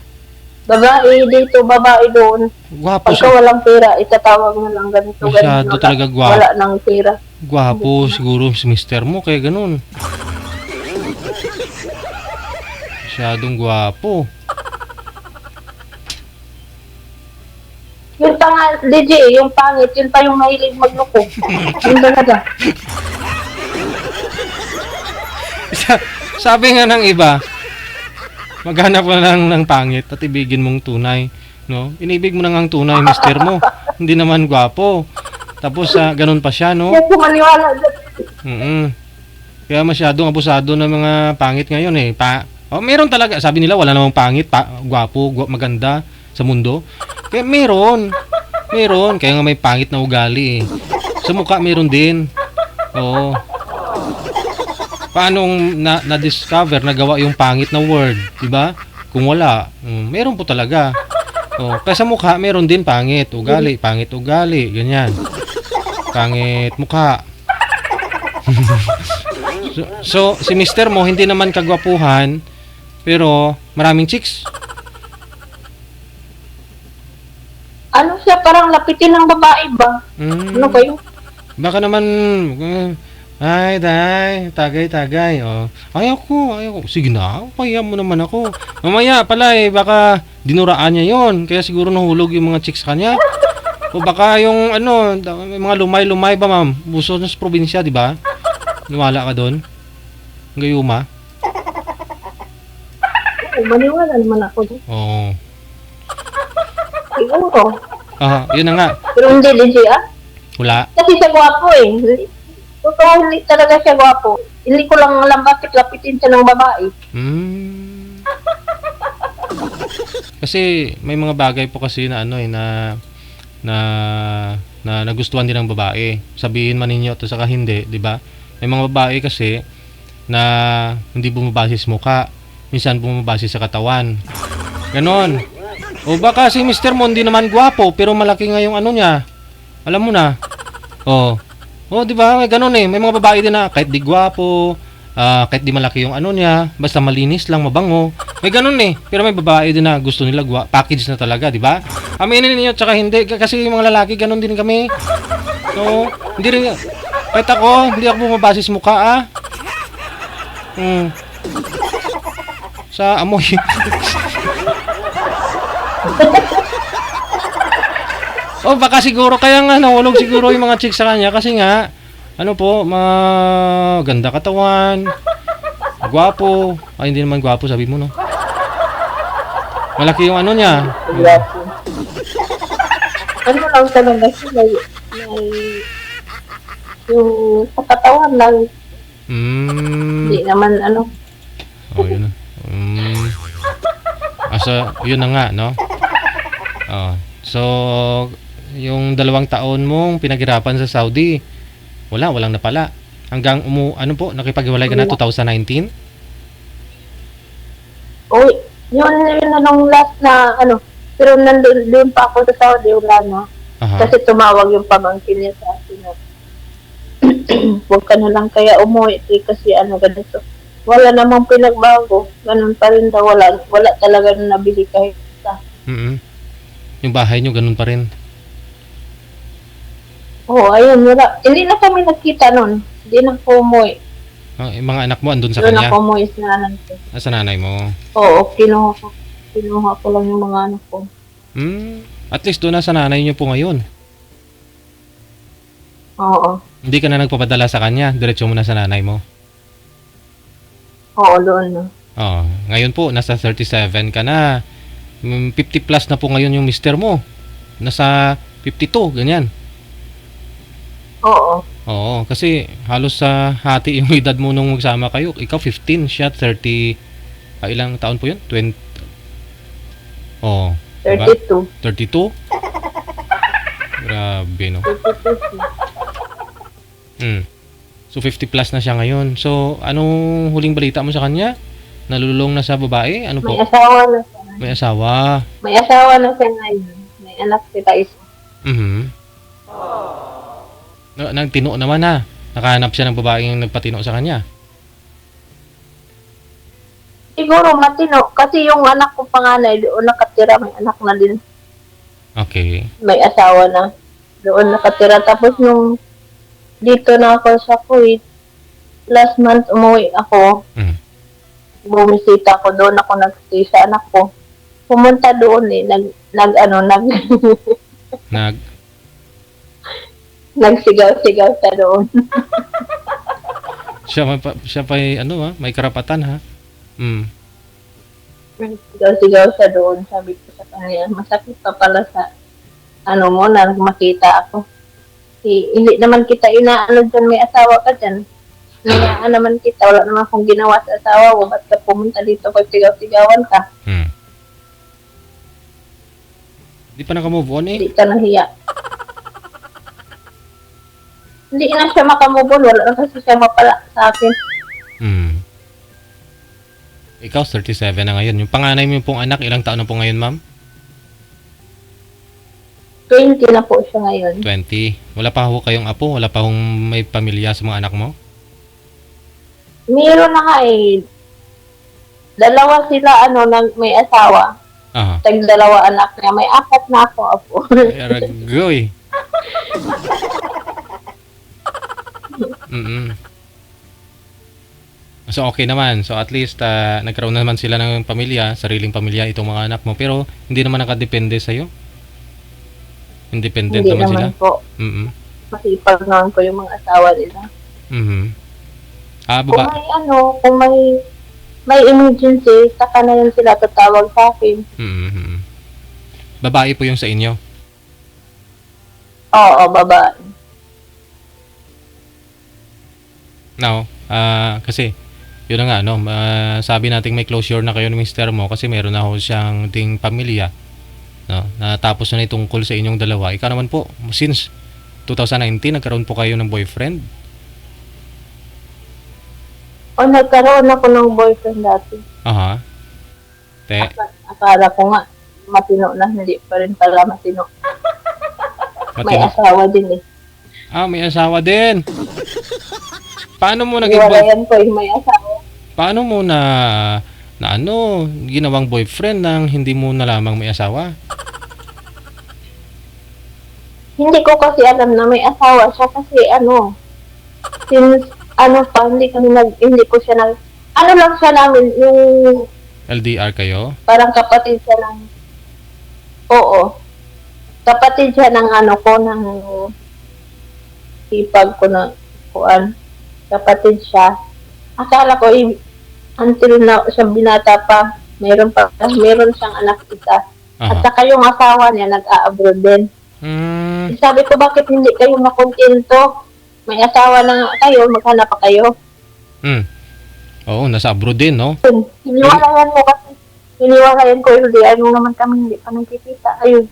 Babae dito, babae doon. Gwapo Pagka walang pera, itatawag na lang ganito. Masyado talaga gwapo. Wala nang pera. Gwapo siguro si mister mo, kaya ganun. Masyadong gwapo. Yung DJ, yung pangit, yun pa yung mahilig magluko. Yun talaga. Sabi nga ng iba, maghanap ka lang ng pangit at ibigin mong tunay, no? Inibig mo na nga ang tunay, mister mo. Hindi naman gwapo. Tapos ganun pa siya, no? Hindi ko maniwala dyan. Kaya masyadong abusado ng mga pangit ngayon eh. Meron talaga, sabi nila wala namang pangit, gwapo, maganda sa mundo. Kaya meron. Kaya nga may pangit na ugali eh. Sa mukha meron din. Oo. Paano na-discover, nagawa yung pangit na word, di ba? Kung wala, meron po talaga. Kaya sa mukha, meron din pangit ugali, ganyan. Pangit mukha. so, si mister mo, hindi naman kagwapuhan, pero maraming chicks. Ano siya, parang lapitin ng babae ba? Ano kayo? Baka naman, ay, day, tagay. Ayaw ko. Sige na, pahiya mo naman ako. Mamaya pala baka dinuraan niya yon. Kaya siguro nahulog yung mga chicks kanya. O baka yung mga lumay-lumay ba, ma'am? Buso sa probinsya, di ba? Niwala ka doon? Gayuma? Maniwala naman ako doon. Oo. Siguro. Yun na nga. Pero hindi, DJ, Wala. Kasi siya gwapo eh. Totoo, hindi talaga siya gwapo. Hindi ko lang alam bakit lapitin siya ng babae. Kasi may mga bagay po kasi na na nagustuhan din ng babae. Sabihin man ninyo to saka hindi, di ba? May mga babae kasi na hindi bumabase sa mukha, minsan bumabase sa katawan. Ganon. O baka si Mr. Mo hindi naman gwapo pero malaki nga yung niya. Alam mo na. Di ba? May ganun eh. May mga babae din na kahit di gwapo, kahit di malaki yung niya, basta malinis lang, mabango. May ganun eh. Pero may babae din na gusto nila package na talaga, di ba? Aminin niyo tsaka hindi kasi yung mga lalaki ganun din kami. So, hindi rin kahit ako, hindi ako bumabase sa mukha Sa amoy. Baka siguro kaya nga nahulog siguro yung mga chicks sa kanya kasi nga maganda katawan, gwapo. Hindi naman gwapo sabi mo, no? Malaki yung niya. Gwapo. Lang talaga siya may yung katawan lang. Hindi naman yun na. Yun na nga, no? So, yung 2 taon mong pinaghirapan sa Saudi, walang napala. Hanggang nakipaghiwalay ka na 2019? Yun na nung last na pero nandun pa ako sa Saudi, wala na. Kasi tumawag yung pamangkin niya sa akin na huwag ka na lang kaya umuwi kasi ganito. Wala namang pinagbago. Ganun pa rin daw, wala talaga na nabili kahit isa. Yung bahay nyo, ganun pa rin. Oo, ayun, wala. Hindi na kami nagkita nun. Hindi na po umuwi. Yung mga anak mo, andun sa Doon kanya? ako umuwi sa nanay ko. Sa nanay mo. Oo, kinuha ko lang yung mga anak ko. At least doon na sa nanay nyo po ngayon. Oo. Hindi ka na nagpapadala sa kanya, diretso mo na sa nanay mo. Oo, doon na. Oo. Ngayon po, nasa 37 ka na. 50 plus na po ngayon yung mister mo. Nasa 52, ganyan. Oo. Oo, kasi halos sa hati yung edad mo nung magsama kayo. Ikaw 15, siya 30. Ilang taon po yun? 20. Oo. 32. 32? Grabe, no? 32. So 50 plus na siya ngayon. So anong huling balita mo sa kanya? Nalulong na sa babae? Ano May po? asawa na siya. May asawa. May asawa na siya ngayon. May anak sila isa. Nagtino naman na. Nakahanap siya ng babaeng nagpatino sa kanya. Siguro matino. Kasi yung anak ko panganay, doon nakatira. May anak na din. Okay. May asawa na. Doon nakatira. Tapos nung dito na ako sa Kuwait, last month umuwi ako. Bumisita ako doon. Ako nag-stay sa anak ko. Pumunta doon eh. Nagsigaw-sigaw sa doon. siya pa may karapatan ha. Nagsigaw-sigaw sa doon. Sabi ko sa kanya, masakit pa pala sa mo na makita ako. Hindi naman kita inaano dyan, may asawa ka dyan. Nayaan naman kita, wala naman akong ginawa sa asawa mo, ba't ka pumunta dito pag sigaw-sigawan ka? Hindi pa naka-move on eh. Hindi ka nahiya. Hindi na siya makamove on, wala na kasi siya mapala sa akin. Ikaw 37 na ngayon. Yung panganay mo pong anak, ilang taon na po ngayon, ma'am? 20 na po siya ngayon. 20. Wala pa ho kayong apo? Wala pa hong may pamilya sa mga anak mo? Meron na nga eh. Dalawa sila, may asawa. Aha. Tag-dalawa anak niya. May 4 na ako, apo. Aragoy. So okay naman. So at least nagkaroon naman sila ng pamilya, sariling pamilya itong mga anak mo. Pero hindi naman nakadepende sa'yo? Independent Hindi naman sila? naman po. Masipag naman po yung mga asawa nila. Baba. Kung may emergency, saka na yun sila tatawag sa akin. Babae po yung sa inyo? Oo, babae. No, kasi yun na nga, sabi nating may closure na kayo ng mister mo kasi meron na ho siyang ding pamilya. No, natapos na itungkol sa inyong dalawa. Ikaw naman po, since 2019, nagkaroon po kayo ng boyfriend? Nagkaroon ako ng boyfriend dati. Aha. Akala ko nga, matino na, hindi pa rin pala matino. May asawa din eh. May asawa din. Paano mo naging Iwalayan ko yung may asawa. Paano mo na ginawang boyfriend nang hindi mo nalamang may asawa? Hindi ko kasi alam na may asawa siya kasi since hindi ko siya lang siya namin, yung LDR kayo? parang kapatid siya ng, kapatid siya ng ng hipag ko na kapatid siya. Akala ko, until na siya binata pa, meron siyang anak isa. At saka yung asawa niya nag-a-abroad din. Sabi ko, bakit hindi kayo makontento? May asawa na nga kayo, maghanap pa kayo. Oo, nasa abroad din, no? Hiniwalayan ko, hindi naman kami hindi pa nagkikita. Ayun.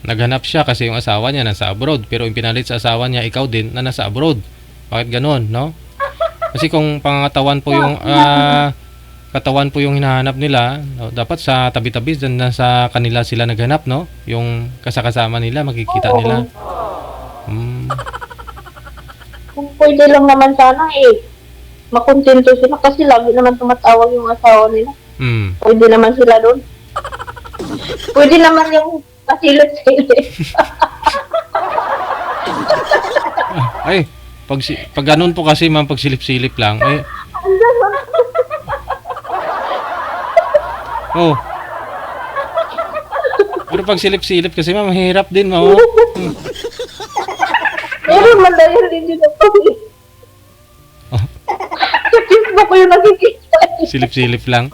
Naghanap siya kasi yung asawa niya nasa abroad, pero yung pinalit sa asawa niya, ikaw din na nasa abroad. Bakit ganon, no? Kasi kung pangatawan po yung katawan po yung hinahanap nila, no? Dapat sa tabi-tabi dyan na sa kanila sila naghanap, no? Yung kasama nila, makikita nila. Kung pwede lang naman sana makontento sila kasi lagi naman tumatawag yung asawa nila. Pwede naman sila doon. Pwede naman yung pasilip-silip. Ay, pag ganun po kasi ma'am, pag silip-silip lang, eh, oh. Pero pag silip-silip kasi ma'am, mahirap din, ma'am. Oh. Pero malayo din yun ako. Oh. Sa Facebook ko yung nakikita. Silip-silip lang.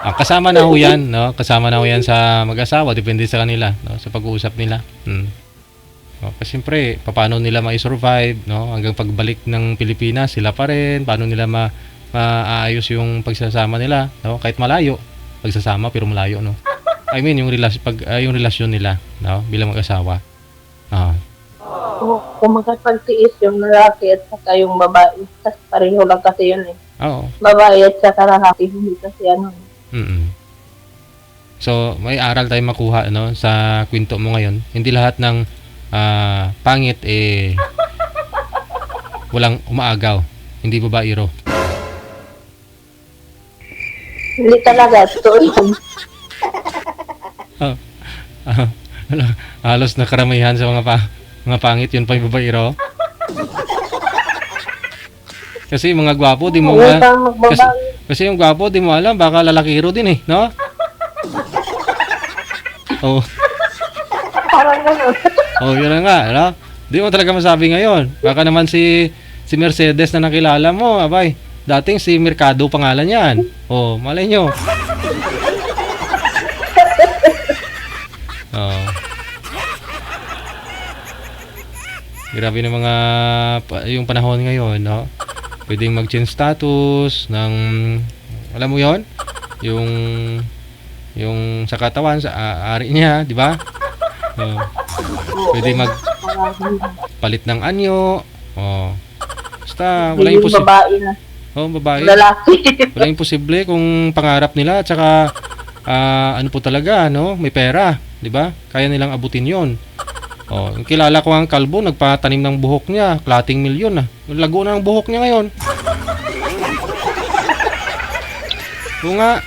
Ah, kasama na ho yan, no? Kasama na ho yan sa mag-asawa, depende sa kanila, no? Sa pag-uusap nila. No, kasi siyempre, paano nila ma-survive, no? Hanggang pagbalik ng Pilipinas, sila pa rin, paano nila maayos yung pagsasama nila, no? Kahit malayo, pagsasama pero malayo, no? I mean, yung relasyon nila, no? Bilang mag-asawa. Ah. Kung makapagtiis yung lalaki at saka yung babae, kasi pareho lang kasi yun eh. Oo. Babae at saka lalaki, hindi kasi ano. So, may aral tayong makuha, no? Sa kwento mo ngayon. Hindi lahat ng pangit eh walang umaagaw. Hindi babaero. Hindi talaga, totoo yun. Halos na karamihan sa mga pangit yun pa yung babaero. Kasi mga gwapo di mo Huwag alam. kang magbabae. Kasi yung gwapo di mo alam baka lalakiro din eh, no? Oh. Parang gano'n. Oh, yun na nga, no? Di mo talaga masabi ngayon. Baka naman si Mercedes na nakilala mo, abay. Dating si Mercado pangalan yan. Oh, malay nyo. Oh. Grabe na mga yung panahon ngayon, no? Pwedeng mag-change status ng alam mo 'yon? Yung sa katawan sa ari niya, di ba? Oh. Pwede magpalit ng anyo. Oh. Basta wala Yung imposible. babae na. Oh, babae. Lalaki. Wala imposible kung pangarap nila at saka ano po talaga, no? May pera, di ba? Kaya nilang abutin 'yon. Oh, yung kilala ko ang kalbo, nagpatanim ng buhok niya, klating milyon na. Lago na ang buhok niya ngayon. Oo nga.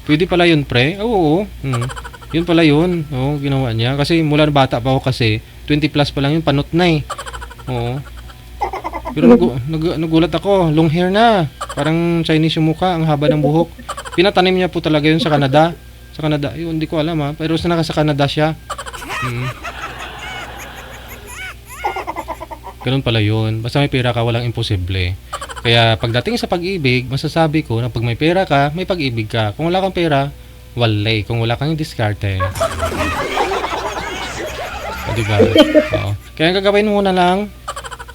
Pwede pala yun, pre. Oo. Yun pala yun. Oo, ginawa niya. Kasi mula bata pa ako kasi, 20 plus pa lang yun, panot na eh. Oo. Pero nagulat ako, long hair na. Parang Chinese yung mukha, ang haba ng buhok. Pinatanim niya po talaga yun sa Canada. Sa Canada, yun, hindi ko alam ha. Pero sa Canada siya. Ganun pala yun. Basta may pera ka, walang imposible. Kaya pagdating sa pag-ibig, masasabi ko na pag may pera ka, may pag-ibig ka. Kung wala kang pera, walay. Kung wala kang diskarte. O, diba? Oo. Kaya ang gagawin mo na lang,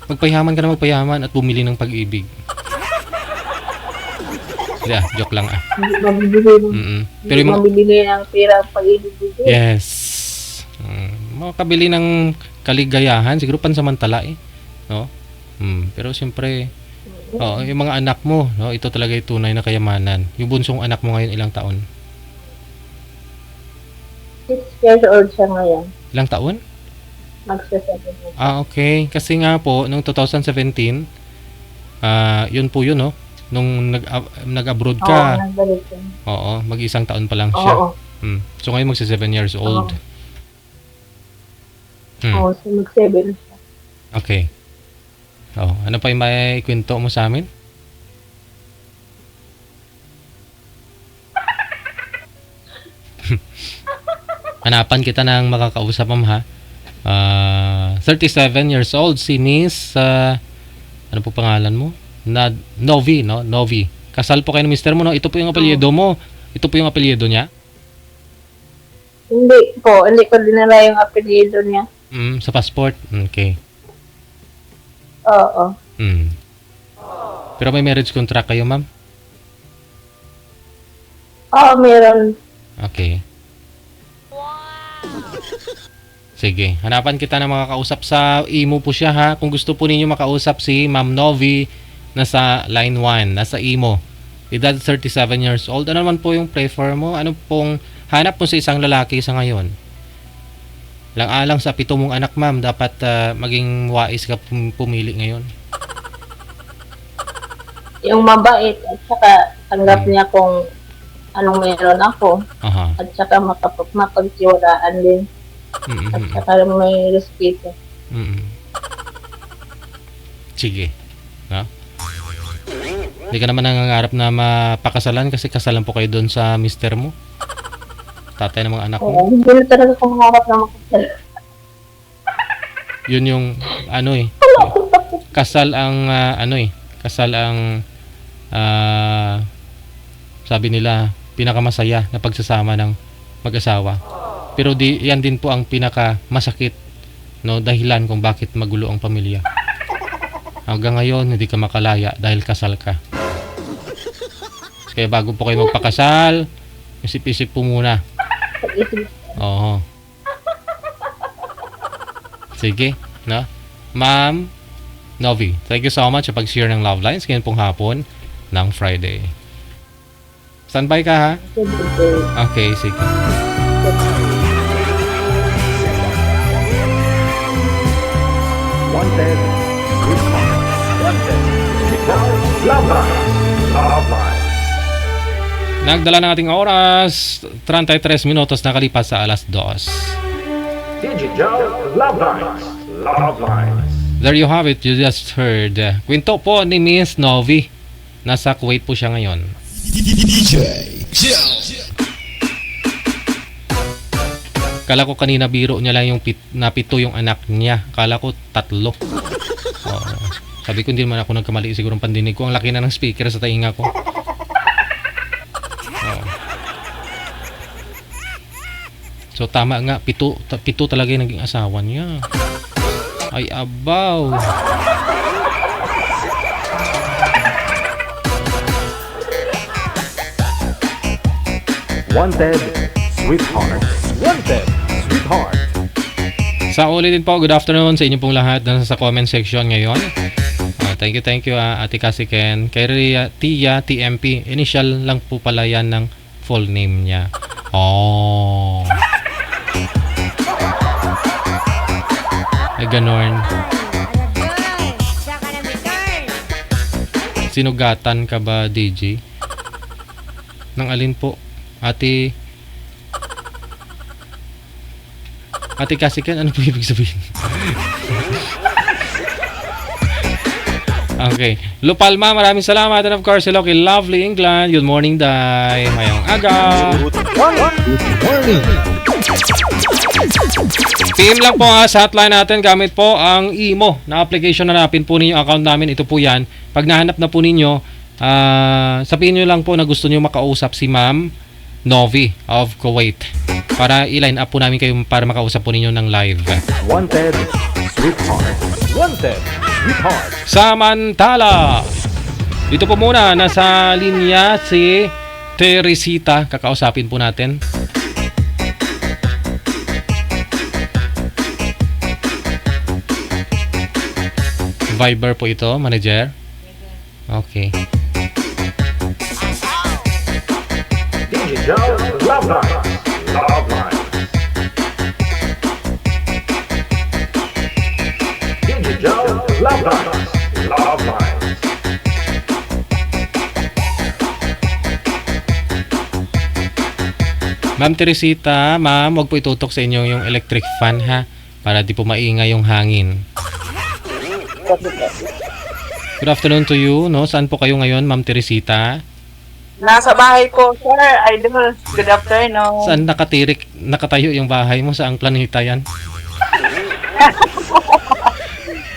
magpayaman ka na magpayaman at bumili ng pag-ibig. Yeah, joke lang ah. Pero yung mabibili ng pera pag-ibig. yes. Makakabili ng kaligayahan, siguro pansamantala eh. No? Pero siyempre, yung mga anak mo, no, ito talaga yung tunay na kayamanan. Yung bunsong anak mo ngayon, ilang taon? 6 years old siya ngayon. Ilang taon? Magsa-7. Okay. Kasi nga po, noong 2017, yun po yun, no? Nung nag-abroad ka. Oo, nagbalik siya. Oo, mag-isang taon pa lang siya. Oo. So ngayon magsi 7 years old. Oo, so mag-7 siya. Okay. Ano pa yung may kwento mo sa amin? Hanapan kita ng makakausap, ma'am, ha? 37 years old, si Miss, ano po pangalan mo? Novi, no? Novi. Kasal po kayo ng mister mo, no? Ito po yung apelyido mo. Ito po yung apelyido niya? Hindi po, hindi ko dinala yung apelyido niya. Sa passport? Okay. Oo. Pero may marriage contract kayo, ma'am? Oo, meron. Okay. Sige, hanapan kita na makakausap sa imo po siya, ha. Kung gusto po ninyo makausap si Ma'am Novi, nasa line 1, nasa imo. Edad 37 years old. Ano naman po yung prefer mo? Ano pong hanap mo sa isang lalaki sa ngayon? Lang-alang sa 7 mong anak, ma'am, dapat maging wais ka pumili ngayon. Yung mabait at saka tanggap niya kung anong meron ako. Aha. At saka mapagtiwalaan din. At saka may respeto. Sige. No? Hindi ka naman nangangarap na mapakasalan kasi kasalan po kayo doon sa mister mo? Tatay ng mga anak mo? Oo, hindi na talaga akong harap na makasal. Yun yung ano eh. Kasal ang kasal ang sabi nila pinakamasaya na pagsasama ng mag-asawa. Pero yan din po ang pinakamasakit, no, dahilan kung bakit magulo ang pamilya. Hanggang ngayon hindi ka makalaya dahil kasal ka. Kaya bago po kayo magpakasal, isip-isip po muna. Oo. Sige, no? Ma'am Novi, thank you so much sa pag-share ng Love Lines ngayon pong hapon ng Friday. Standby ka ha? Okay, sige. Wanted, good heart. Wanted, good heart. Love Lines. Love Lines. Nagdala ng ating oras, 33 minutos nakalipas sa alas 2. Digital Love Lines. Love Lines. There you have it, you just heard. Kwento po ni Miss Novi. Nasa Kuwait po siya ngayon. DJ Jel. Kala ko kanina biro niya lang yung napito yung anak niya. Kala ko 3. Oo. Sabi ko hindi naman ako nagkamali, siguro ang pandinig ko. Ang laki na ng speaker sa tainga ko. Oo. So tama nga, 7 talaga yung naging asawa niya. Ay abaw. Wanted, sweetheart. Wanted, sweetheart. Sa ulitin po, good afternoon sa inyo pong lahat nasa sa comment section ngayon. Thank you Ate Cassie Ken. Kay Tia TMP, initial lang po pala yan ng full name niya. Oh. Ay ganon. Sinugatan ka ba, DJ? Nang alin po? Ate Kasikan, ano po ibig sabihin? Okay. Lupalma, maraming salamat. And of course, hello kay Lovely England. Good morning, Day. Mayong aga. Good morning. PM lang po sa hotline natin. Gamit po ang IMO na application na napin po ninyo account namin. Ito po yan. Pag nahanap na po ninyo, sabihin nyo lang po na gusto nyo makausap si Ma'am Novi of Kuwait para i-line up po namin kayo para makausap po ninyo ng live. Wanted, sweetheart. Wanted, sweetheart. Samantala, dito po muna nasa linya si Teresita. Kakausapin po natin. Viber po ito, manager. Okay. Digital Love Lines. Love Lines. Digital Love Lines. Love Lines. Ma'am Teresita, ma'am, wag po itutok sa inyo yung electric fan ha, para di po maingay yung hangin. Good afternoon to you, no? Saan po kayo ngayon, Ma'am Teresita? Nasa bahay po, sir. Idol. Good afternoon. Saan nakatayo yung bahay mo? Saang planeta yan?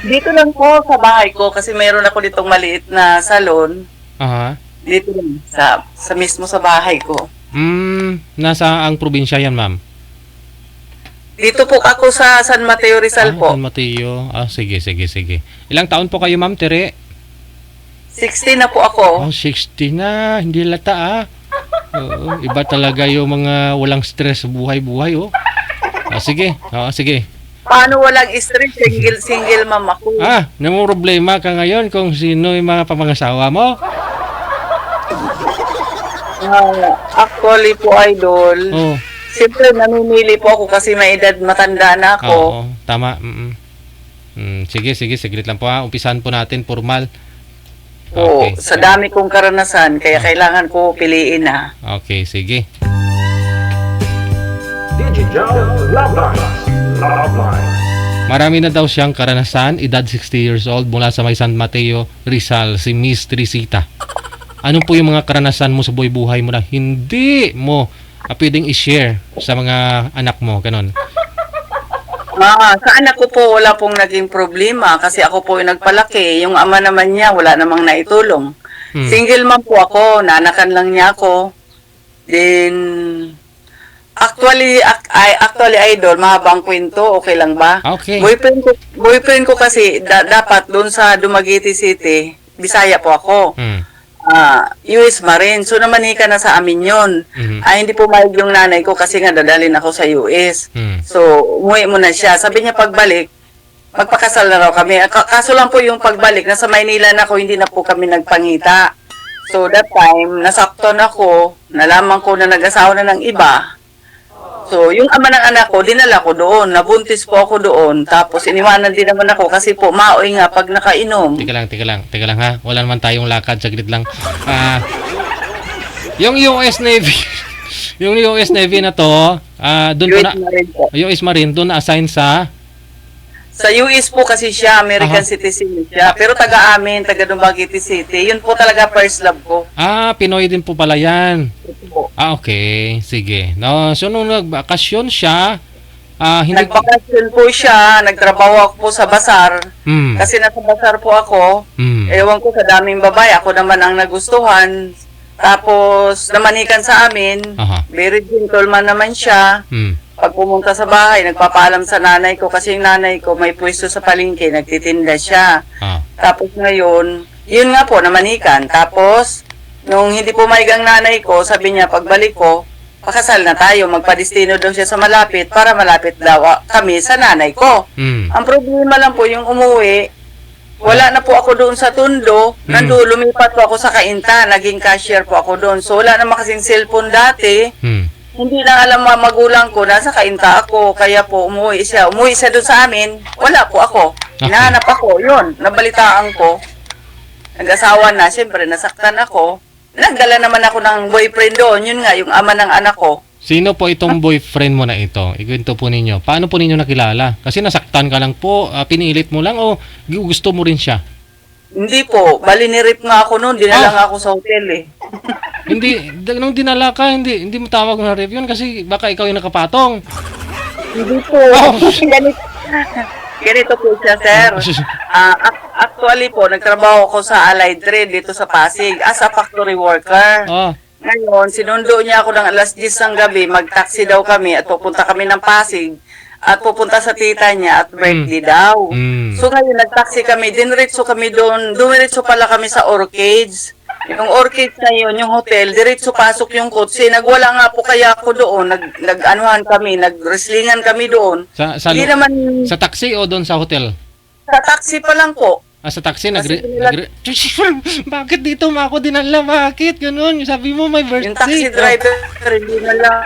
Dito lang po sa bahay ko kasi mayroon ako ditong maliit na salon. Aha. Dito lang sa mismo sa bahay ko. Nasa ang probinsya yan, ma'am? Dito po ako sa San Mateo Rizal po. San Mateo. Sige. Ilang taon po kayo, Ma'am Tere? 16 na po ako. 60 na. Hindi lata, Oo, iba talaga yung mga walang stress sa buhay-buhay, oh. Sige. Sige. Paano walang stress? Single mom ako. Namang problema ka ngayon kung sino yung mga pamangasawa mo? Actually po, idol. Oh. Siyempre, namimili po ako kasi may edad matanda na ako. Oo, tama. Sige, saglit lang po ha. Umpisahan po natin formal. Po, Okay. sa dami kong karanasan, kaya kailangan ko piliin na. Okay, sige. Digital Love Lines. Love Lines. Marami na daw siyang karanasan, edad 60 years old, mula sa may San Mateo, Rizal, si Miss Trisita. Ano po yung mga karanasan mo sa buhay mo na hindi mo pwedeng i-share sa mga anak mo, ganon? Sa anak ko po, wala pong naging problema kasi ako po yung nagpalaki. Yung ama naman niya, wala namang naitulong. Single mom po ako, nanakan lang niya ako. Then, actually, idol, mahabang kwento, okay lang ba? Okay. Boyfriend ko kasi, dapat doon sa Dumaguete City, Bisaya po ako. US Marine. So, namanika na sa amin yun. Hindi pumayag yung nanay ko kasi nga dadalhin ako sa US. So, umuwi muna siya. Sabi niya pagbalik, magpakasal na raw kami. Kaso lang po yung pagbalik, nasa Maynila na ako, hindi na po kami nagpangita. So, that time, nasakton ako, nalaman ko na nag-asawa na ng iba. So, yung ama ng anak ko, dinala ko doon. Nabuntis po ako doon. Tapos, iniwanan din naman ako kasi po, maoy nga pag nakainom. Teka lang ha. Wala naman tayong lakad, saglit lang. Yung US Navy, yung US Navy na to, doon po US na, Marine po. US Marine, doon na-assign sa, Sa US po kasi siya, American Aha. citizen siya. Pero taga-amin, taga Dumaguete City. Yun po talaga first love ko. Pinoy din po pala yan. Ito po. Okay, sige. No, so nung nagbakasyon siya, hindi Nagbakasyon po siya, nagtrabaho ako po sa basar. Hmm. Kasi nasa basar po ako. Ewan ko sa daming babae, ako naman ang nagustuhan. Tapos, namanikan sa amin. Aha. Very gentleman naman siya. Pag pumunta sa bahay, nagpapaalam sa nanay ko kasi yung nanay ko may pwesto sa palengke, nagtitinda siya. Tapos ngayon, yun nga po, namanikan. Tapos, nung hindi pumayag ang nanay ko, sabi niya, pagbalik ko, pakasal na tayo, magpadestino daw siya sa malapit para malapit daw kami sa nanay ko. Ang problema lang po, yung umuwi, wala na po ako doon sa Tondo, lumipat po ako sa Cainta, naging cashier po ako doon. So, wala naman kasing cellphone dati. Hindi na alam mga magulang ko, nasa Cainta ako, kaya po umuwi siya. Umuwi siya doon sa amin, wala po ako. Okay. Hinahanap ako, yun, nabalitaan ko. Nag-asawa na, siyempre, nasaktan ako. Nagdala naman ako ng boyfriend doon, yun nga, yung ama ng anak ko. Sino po itong boyfriend mo na ito? Ikwento po ninyo. Paano po ninyo nakilala? Kasi nasaktan ka lang po, pinilit mo lang o gusto mo rin siya? Hindi po, bali nirip nga ako noon, dinala nga ako sa hotel eh. Hindi, nung dinala ka, hindi mo tawag na review yun kasi baka ikaw yung nakapatong. Hindi po. Ganito po siya, sir. Actually po, nagtrabaho ako sa Allied Trade dito sa Pasig as a factory worker. Ngayon, sinundo niya ako ng alas 10 ng gabi, mag-taxi daw kami at pupunta kami ng Pasig at pupunta sa tita niya at birthday daw. So ngayon, nag-taxi kami, diretso kami doon, dumiretso pala kami sa Orchids. Yung Orchids na yun, yung hotel, diretso pasok yung kotse. Nagwala nga po kaya ako doon, nag-anuhan kami, nag-wrestlingan kami doon. Hindi naman, sa taxi o doon sa hotel? sa taxi pa lang po. Sa taxi, bakit dito mo ako dinala? Bakit? Ganun. Sabi mo may birthday. Yung taxi driver, hindi na lang.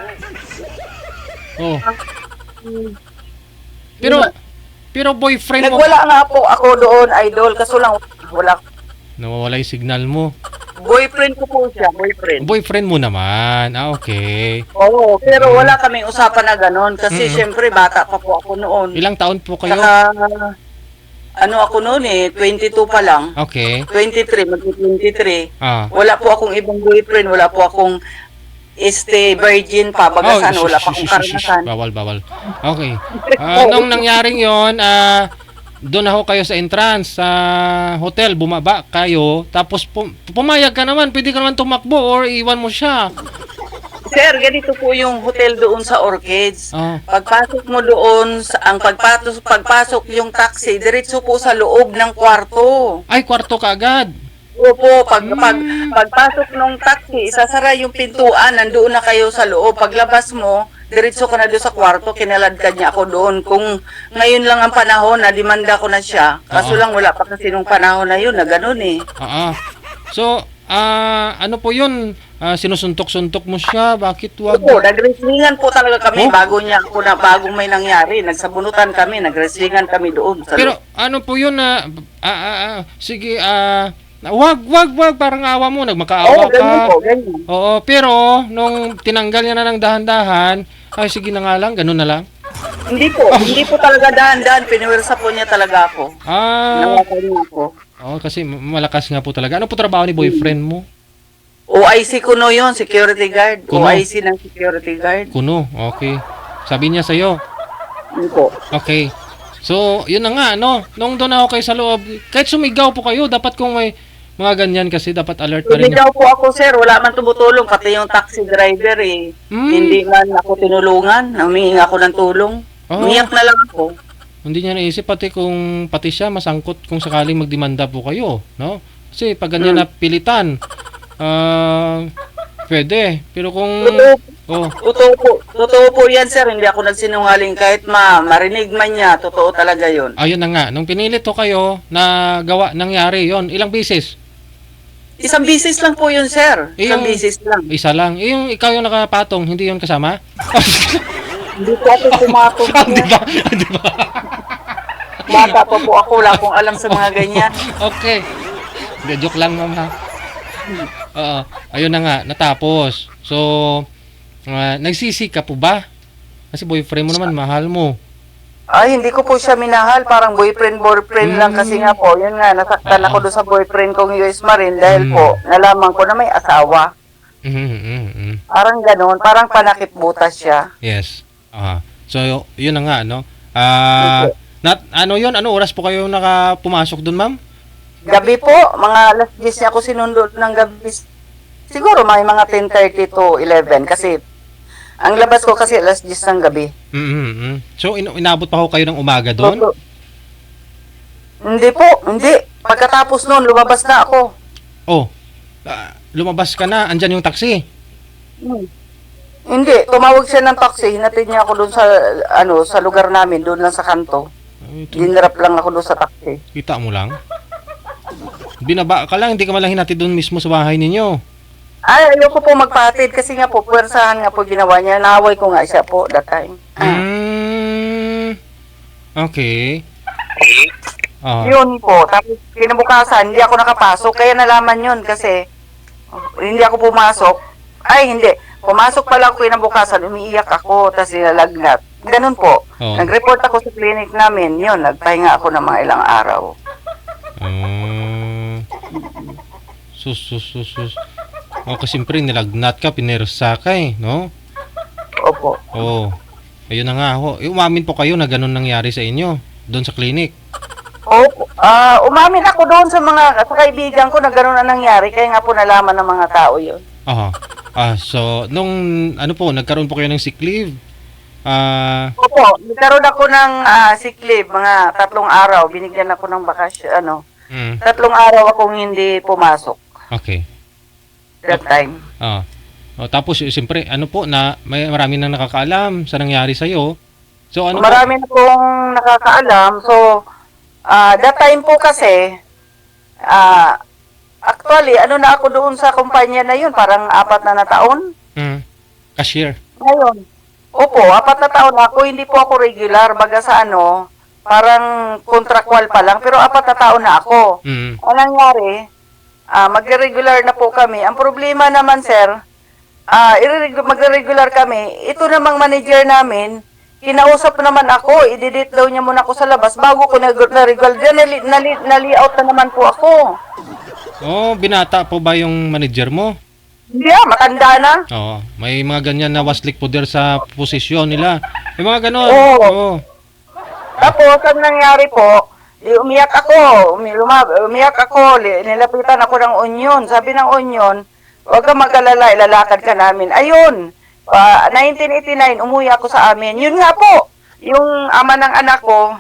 Pero boyfriend mo. Nagwala nga po ako doon, idol, kaso lang wala. Nawawala yung signal mo. Boyfriend ko po siya, boyfriend. Boyfriend mo naman. Okay. Oo, pero wala kaming usapan na gano'n kasi syempre bata pa po ako noon. Ilang taon po kayo? Saka, ako noon 22 pa lang. Okay. 23, mag-23. Ah. Wala po akong ibang boyfriend, wala po akong virgin pa, bagasan, wala pa akong karanasan. Bawal. Okay. Nung nangyaring yon, doon ako kayo sa entrance sa hotel, bumaba kayo, tapos pumayag ka naman, pwede ka naman tumakbo or iwan mo siya. Sir, ganito po yung hotel doon sa Orchids. Pagpasok mo doon, pagpasok yung taxi, diretso po sa loob ng kwarto. Ay, kwarto ka agad. Opo, pagpasok ng taxi, isasara yung pintuan, nandoon na kayo sa loob. Paglabas mo, diretso ka na doon sa kwarto, kinaladkad niya ako doon. Kung ngayon lang ang panahon, nadimanda ko na siya. Kaso lang wala pa kasi nung panahon na yun, na ganun eh. So, ano po yun? Sinusuntok-suntok mo siya? Bakit wag? Opo, nag-wrestlingan po talaga kami bagong may nangyari. Nagsabunutan kami, nag-wrestlingan kami doon. Pero ano po yun sige, Wag, parang awa mo, nagmakaawa ka. ganyan po, ganyan. Oo, pero nung tinanggal niya na ng dahan-dahan, ay sige na nga lang, ganun na lang. Hindi po talaga dahan-dahan, piniwersa po niya talaga ako. Nawakan niya ako. Oo, kasi malakas nga po talaga. Ano po trabaho ni boyfriend mo? OIC kuno yun, security guard. Kuno? OIC ng security guard. Kuno, okay. Sabi niya sa'yo, Yun po. okay. So, yun na nga, no? Nung doon ako kayo sa loob, kahit sumigaw po kayo, dapat kung may mga ganyan kasi dapat alert pa rin. Sumigaw po ako, sir. Wala man tumutulong. Pati yung taxi driver, eh. Hindi man ako tinulungan. Humingi ako ng tulong. Oh. Umiyak na lang ako. Hindi niya naisip pati siya masangkot kung sakaling magdemanda po kayo, no? Kasi pag ganyan na pilitan, pwede. Pero kung Totoo po yan, sir. Hindi ako nagsinungaling. Kahit marinig man niya, totoo talaga yun. ayun na nga, nung pinilit to kayo na nangyari yon, ilang beses? Isang bisis lang po yun, sir. Isang bisis lang. Isa lang. Yung ikaw yung nakapatong, hindi yon kasama? Hindi po ako pumatong. Di ba? Di ba? Bata pa po ako. Wala akong alam sa mga ganyan. Okay. Hindi, joke lang, ma'am, ha? Oo. Ayun na nga, natapos. So, nagsisi ka po ba? Kasi boyfriend mo naman, mahal mo. Ay, hindi ko po siya minahal. Parang boyfriend lang kasi nga po. Yun nga, nasaktan ako doon sa boyfriend kong US Marine dahil po, nalaman ko na may asawa. Parang gano'n. Parang panakip butas siya. Yes. So, yun na nga, no? Ano yun? Ano oras po kayo pumasok doon, ma'am? Gabi po. Mga alas 10 niya ako sinundo ng gabi. Siguro may mga 10:30 to 11 kasi ang labas ko kasi alas 10 ng gabi. So, inabot pa ho kayo ng umaga doon? Hindi po, hindi. Pagkatapos noon, lumabas na ako. Oh, lumabas ka na, andyan yung taxi. Hindi, tumawag siya ng taxi, hinatid niya ako doon sa sa lugar namin, doon lang sa kanto. Dinrap lang ako doon sa taxi. Kita mo lang. Binaba ka lang, hindi ka malang hinatid doon mismo sa bahay ninyo. Ay, ayoko po magpatid kasi nga po, puwersahan nga po ginawa niya. Naaway ko nga siya po that time. Okay. Yun po. Tapos kinabukasan, hindi ako nakapasok. Kaya nalaman yun kasi hindi ako pumasok. Ay, hindi. Pumasok pala ako kinabukasan, umiiyak ako, tapos nilalagnat. Ganun po. Nag-report ako sa clinic namin. Yun, nagpahinga ako ng mga ilang araw. Sus. Kasi siyempre nilagnat ka, pinersa ka no? Opo. Ayun na nga ho. Umamin po kayo na ganun nangyari sa inyo doon sa clinic. Opo. Umamin ako doon sa kaibigan ko na ganun ang nangyari, kaya nga po nalaman ng mga tao yun. So, nung nagkaroon po kayo ng sick leave? Opo, nagkaroon ako ng sick leave, mga 3 araw. Binigyan ako ng bakasyon, 3 araw akong hindi pumasok. Okay. That time. Tapos, siyempre, marami nang nakakaalam sa nangyari sa'yo. So, marami na pong nakakaalam. So, that time po kasi, actually, na ako doon sa kumpanya na yun, parang 4 na taon. Cashier. Ngayon. Opo, 4 na taon ako, hindi po ako regular, baga sa parang contractual pa lang, pero 4 na taon na ako. Ang nangyari, mag-regular na po kami. Ang problema naman, sir, mag-regular kami, ito namang manager namin, kinausap naman ako, i-delete daw niya muna ako sa labas bago ko na-regular. Na-layout na naman po ako. Binata po ba yung manager mo? Hindi, matanda na. May mga ganyan na waslik po der sa posisyon nila. May mga ganon. Tapos, ang nangyari po, umiyak ako, nilapitan ako ng Union. Sabi ng Union, huwag kang mag-alala, ilalakad ka namin. Ayun, 1989, umuwi ako sa amin. Yun nga po, yung ama ng anak ko,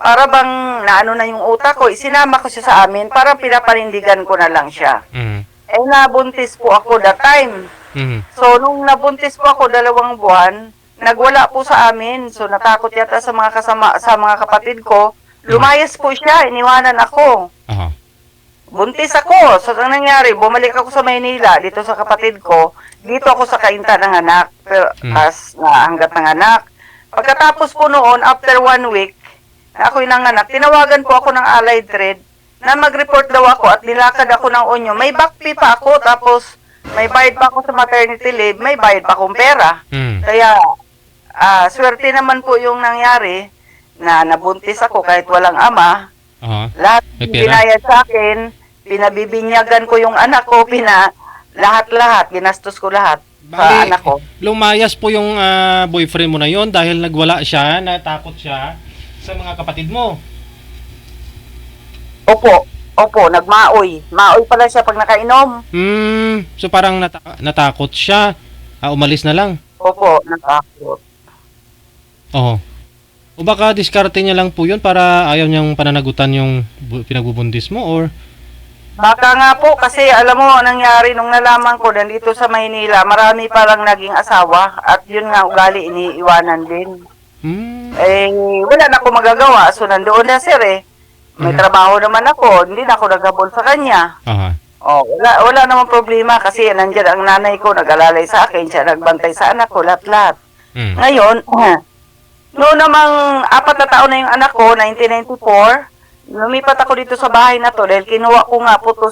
para bang na yung utak ko, isinama ko siya sa amin, parang pinapanindigan ko na lang siya. Nabuntis po ako that time. So, nung nabuntis po ako 2 buwan, nagwala po sa amin. So, natakot yata sa mga kapatid ko. Lumayas po siya, iniwanan ako. Buntis ako. So, ang nangyari, bumalik ako sa Maynila, dito sa kapatid ko. Dito ako sa Kainta ng anak. Hanggat ng anak. Pagkatapos po noon, after 1 week, ako'y nanganak, tinawagan po ako ng Allied Trade na mag-report daw ako at nilakad ako ng onyo. May back pay pa ako, tapos may bayad pa ako sa maternity leave, may bayad pa akong pera. Kaya, swerte naman po yung nangyari na nabuntis ako kahit walang ama. Lahat binayad sa akin, pinabibinyagan ko yung anak ko, lahat-lahat, ginastos ko lahat sa anak ko. Lumayas po yung boyfriend mo na yon dahil nagwala siya, natakot siya sa mga kapatid mo. Opo, nagmaoy. Maoy pala siya pag nakainom. So parang natakot siya. Umalis na lang. Opo, natakot. Oo. O baka diskarte niya lang po yun para ayaw niyang pananagutan yung pinagbubundis mo or... Baka nga po, kasi alam mo, nangyari nung nalaman ko dito sa Maynila, marami palang naging asawa at yun nga ugali, iniiwanan din. Eh, wala na ako magagawa. So, nandoon na sir eh. May trabaho naman ako, hindi na ako naghabol sa kanya. Wala namang problema kasi nandiyan ang nanay ko, nag-alalay sa akin, siya nagbantay sa anak ko, lahat-lahat. Ngayon, noon namang 4 na taon na yung anak ko, 1994, lumipat ako dito sa bahay na to dahil kinuha ko nga po to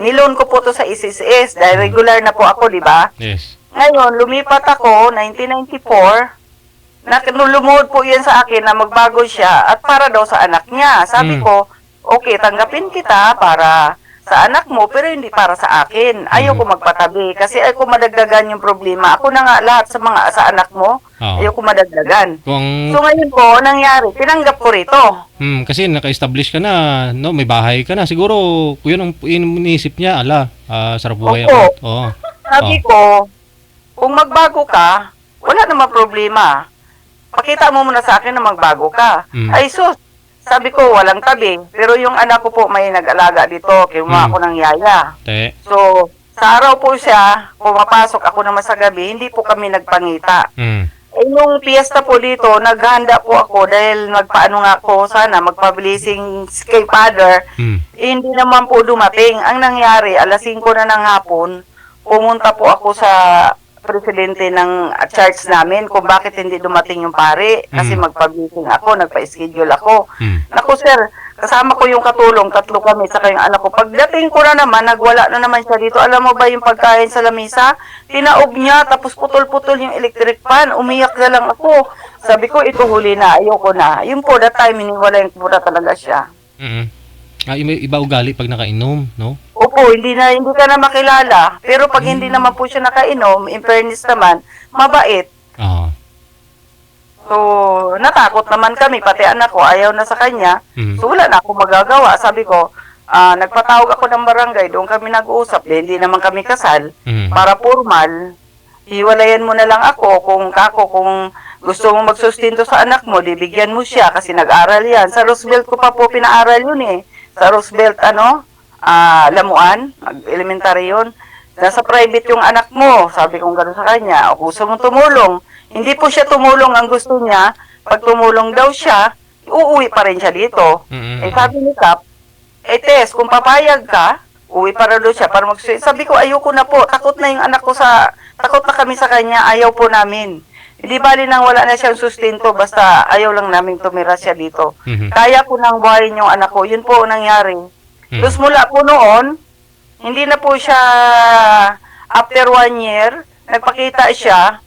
niloan ko po to sa SSS dahil regular na po ako, di ba? Yes. Ngayon, lumipat ako, 1994, lumuhod po yan sa akin na magbago siya at para daw sa anak niya. Sabi ko, okay, tanggapin kita para sa anak mo pero hindi para sa akin. Ayoko magpatabi kasi ayoko madagdagan yung problema. Ako na nga lahat sa anak mo, ayoko madagdagan. So ngayon po, nangyari, tinanggap ko rito. Kasi naka-establish ka na, no, may bahay ka na. Siguro, yun ang iniisip niya, sarap buhay ako. Sabi ko, kung magbago ka, wala namang problema. Pakita mo muna sa akin na magbago ka. Ay sus, sabi ko walang tabi. Pero yung anak ko po may nag-alaga dito, kinuha ako ng yaya. So, sa araw po siya, pumapasok ako naman sa gabi, hindi po kami nagpangita. Eh, yung piyesta po dito, naghanda po ako dahil magpaano nga ako sana, magpa-blessing kay Father. Hindi naman po dumating. Ang nangyari, 5:00 na ng hapon, pumunta po ako sa presidente ng church namin kung bakit hindi dumating yung pare kasi magpa-meeting ako, nagpa-schedule ako. Naku sir, kasama ko yung katulong, 3 kami, saka yung anak ko. Pagdating ko na naman, nagwala na naman siya dito. Alam mo ba yung pagkain sa lamisa? Tinaob niya, tapos putol-putol yung electric fan. Umiyak na lang ako. Sabi ko, ito huli na, ayoko na. Yung po, that time, iniwala yung pura talaga siya. Iba ugali pag nakainom, no? Opo, hindi ka na makilala. Pero pag hindi naman po siya nakainom, in fairness naman, mabait. So, natakot naman kami, pati anak ko, ayaw na sa kanya. So, wala na ako magagawa. Sabi ko, nagpatawag ako ng barangay, doon kami nag-uusap. Hindi naman kami kasal. Para formal, hiwalayan mo na lang ako kung gusto mo magsustinto sa anak mo, bigyan mo siya kasi nag-aral yan. Sa Roosevelt ko pa po pinaaral yun eh. Sa Roosevelt, Lamuan, elementary yun. Nasa private yung anak mo. Sabi kong gano'n sa kanya, gusto mong tumulong. Hindi po siya tumulong, ang gusto niya, pag tumulong daw siya, uuwi pa rin siya dito. Eh sabi ni Kap, Tess, kung papayag ka, uwi para doon siya para sabi ko, ayoko na po, takot na kami sa kanya, ayaw po namin. Hindi bali nang wala na siyang sustento, basta ayaw lang namin tumira siya dito. Kaya ko nang buhayin yung anak ko, yun po ang nangyari. Tapos mula po noon, hindi na po siya, after 1 year, nagpakita siya,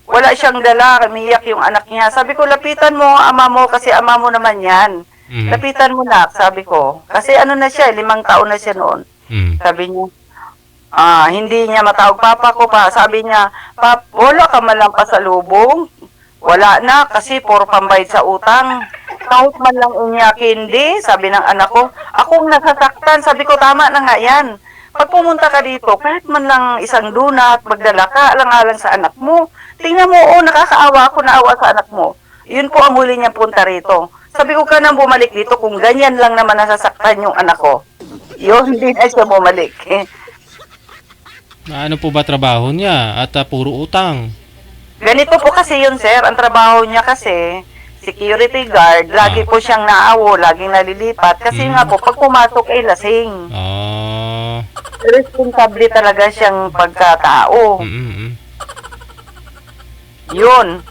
wala siyang dala, umiyak yung anak niya. Sabi ko, lapitan mo ang ama mo kasi ama mo naman yan. Lapitan mo na, sabi ko. Kasi na siya, 5 taon na siya noon. Sabi niya, hindi niya matawag papa ko pa. Sabi niya, Pap, wala ka man lang pasalubong. Wala na, kasi puro pambayad sa utang. Kahit man lang iyak, hindi, sabi ng anak ko. Akong nasasaktan, sabi ko, tama na nga yan. Pag pumunta ka dito, kahit man lang isang donut, magdala ka, alang-alang sa anak mo. Tingnan mo, nakakaawa ako, naawa sa anak mo. Yun po ang huli niya punta rito. Sabi ko ka nang bumalik dito kung ganyan lang naman nasasaktan yung anak ko. Yun, hindi na siya bumalik. Ano po ba trabaho niya at puro utang? Ganito po kasi yun, sir. Ang trabaho niya kasi, security guard, lagi po siyang naawo, laging nalilipat. Kasi nga po, pag pumasok ay lasing. Responsable talaga siyang pagkatao. Yun.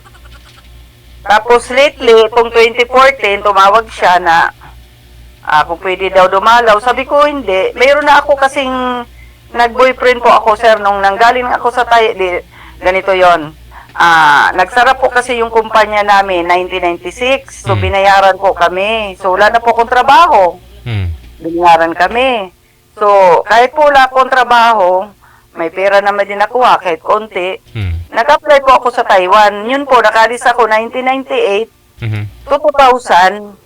Tapos lately, itong 2014, tumawag siya na Kung pwede daw dumalaw. Sabi ko, hindi. Mayroon na ako kasing nag-boyfriend po ako, sir, nung nanggaling ako sa tayo. Ganito yon. Nagsara po kasi yung kumpanya namin, 1996. So, binayaran po kami. So, wala na po akong trabaho. Binayaran kami. So, kahit po wala akong trabaho, may pera naman din nakuha, kahit konti. Nag-apply po ako sa Taiwan. Yun po, nakalis ako 1998 to 2000.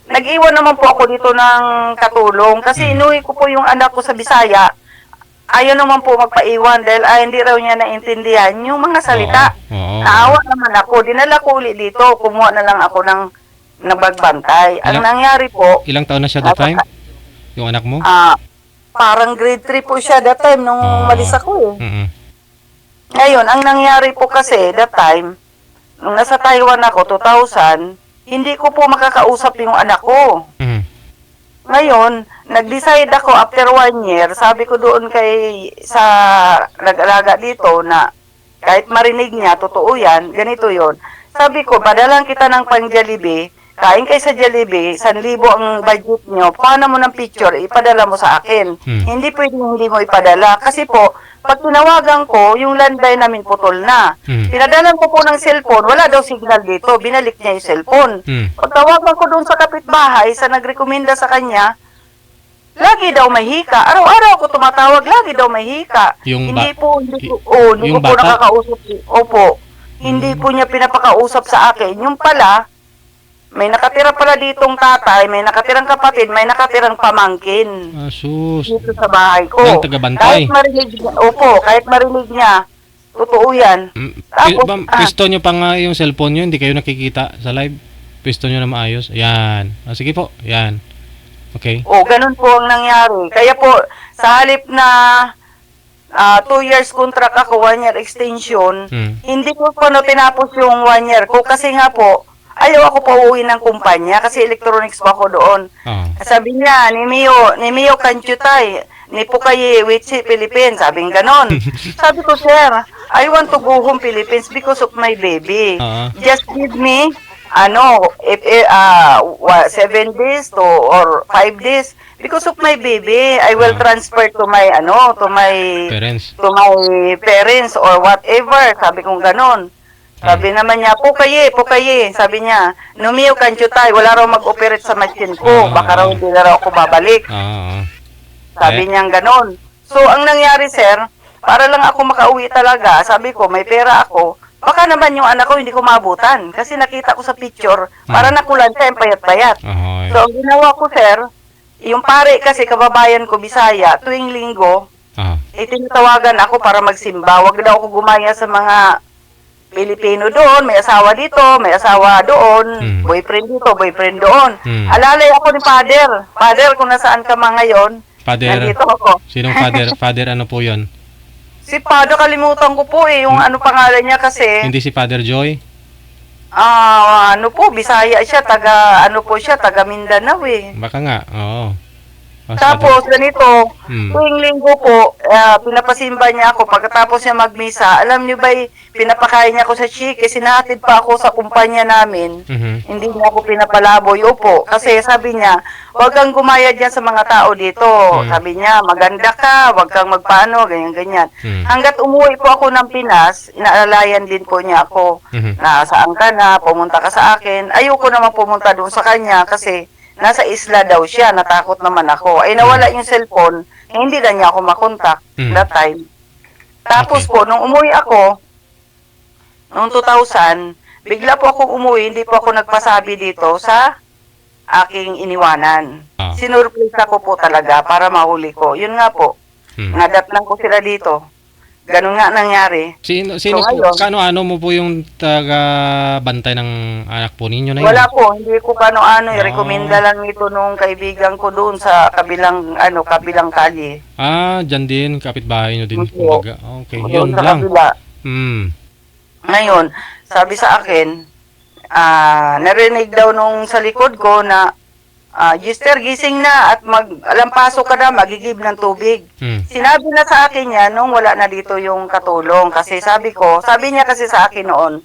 Nag-iwan naman po ako dito ng katulong kasi inuwi ko po yung anak ko sa Bisaya. Ayaw naman po magpaiwan dahil hindi raw niya naintindihan yung mga salita. Naawa naman ako. Dinala ko ulit dito. Kumuha na lang ako ng nagbantay. Ang nangyari po... Ilang taon na siya that time? Yung anak mo? Parang grade 3 po siya that time nung malis ako eh. Ngayon, ang nangyari po kasi that time, nung nasa Taiwan ako, 2000, hindi ko po makakausap yung anak ko. Ngayon, nag-decide ako after 1 year, sabi ko doon sa nag-alaga dito na kahit marinig niya, totoo yan, ganito yon. Sabi ko, padalang kita ng pang-Jollibee, kain kayo sa Jollibee, 1,000 ang budget nyo, paano mo ng picture, ipadala mo sa akin. Hindi pwedeng hindi mo ipadala. Kasi po, pag tinawagan ko, yung landline namin putol na. Pinadalan ko po ng cellphone, wala daw signal dito, binalik niya yung cellphone. Pag tawagan ko doon sa kapitbahay, sa nagrekomenda sa kanya, lagi daw may hika. Araw-araw ako tumatawag, lagi daw may hika. Hindi ko po nakakausap. Opo. Hindi po niya pinapakausap sa akin. Yung pala, may nakatira pala ditong tatay, may nakatirang kapatid, may nakatirang pamangkin. Sus. Dito sa bahay ko. Ang tagabantay. Kahit marinig niya, totoo yan. Tapos, pisto nyo pa nga yung cellphone nyo, hindi kayo nakikita sa live. Pisto nyo na maayos. Ayan. Sige po, ayan. Okay. Ganun po ang nangyari. Kaya po, sa halip na 2 years contract ako, 1 year extension, hindi ko po tinapos yung 1 year ko kasi nga po, ayaw ako pauwi ng kumpanya kasi electronics pa ako doon. Sabi niya, ni Mio Kanchutay, ni Pukayi, Wichi, Philippines. Sabing ganon. Sabi ko, sir, I want to go home Philippines because of my baby. Just give me, 7 days or 5 days. Because of my baby, I will transfer to my, parents. To my parents or whatever. Sabi kong ganon. Sabi naman niya, Pukayi, sabi niya, Numiyo Kanchutay, wala raw mag-operate sa machine ko, baka raw hindi na raw ako babalik. Sabi niya ganon. So, ang nangyari, sir, para lang ako makauwi talaga, sabi ko, may pera ako, baka naman yung anak ko hindi ko maabutan. Kasi nakita ko sa picture, para nakulan siya yung payat-payat. So, ang ginawa ko, sir, yung pare kasi kababayan ko, Bisaya, tuwing linggo, tinatawagan ako para magsimba. Wag daw ako gumaya sa mga Pilipino doon, may asawa dito, may asawa doon, boyfriend dito, boyfriend doon. Alalay ako ni Father. Father, kung nasaan ka man ngayon, nandito ako. Sinong Father? Father, ano po yon? Si Father, kalimutan ko po yung ano pangalan niya kasi. Hindi si Father Joy? Bisaya siya, taga Mindanao eh. Baka nga, oo. Tapos, ganito, tuwing linggo po, pinapasimba niya ako. Pagkatapos niya magmisa, alam niyo ba, pinapakain niya ako sa chicken, sinatid pa ako sa kumpanya namin. Hindi niya ako pinapalaboy. Opo, kasi sabi niya, huwag kang gumaya dyan sa mga tao dito. Sabi niya, maganda ka, huwag kang magpaano, ganyan-ganyan. Hanggat umuwi po ako ng Pinas, inaalalayan din po niya ako, na saan ka na, pumunta ka sa akin. Ayoko naman pumunta doon sa kanya kasi nasa isla daw siya, natakot naman ako. Ay nawala yung cellphone, hindi na niya ako makontak that time. Tapos po, nung umuwi ako, noong 2000, bigla po ako umuwi, hindi po ako nagpasabi dito sa aking iniwanan. Sinurprise ako po talaga para mahuli ko. Yun nga po, nadatnan ko sila dito. Ganun nga nangyari. Sino po, kano-ano mo po yung taga-bantay ng anak po ninyo na yun? Wala po, hindi ko kano-ano, i-recommenda lang ito nung kaibigan ko doon sa kabilang kalye. Dyan din, kapitbahay nyo din. Okay, doon yun sa lang. kabila. Ngayon, sabi sa akin, narinig daw nung sa likod ko na, Gister, gising na at alampaso ka na, magigib ng tubig. Sinabi na sa akin niya nung wala na dito yung katulong. Kasi sabi niya kasi sa akin noon,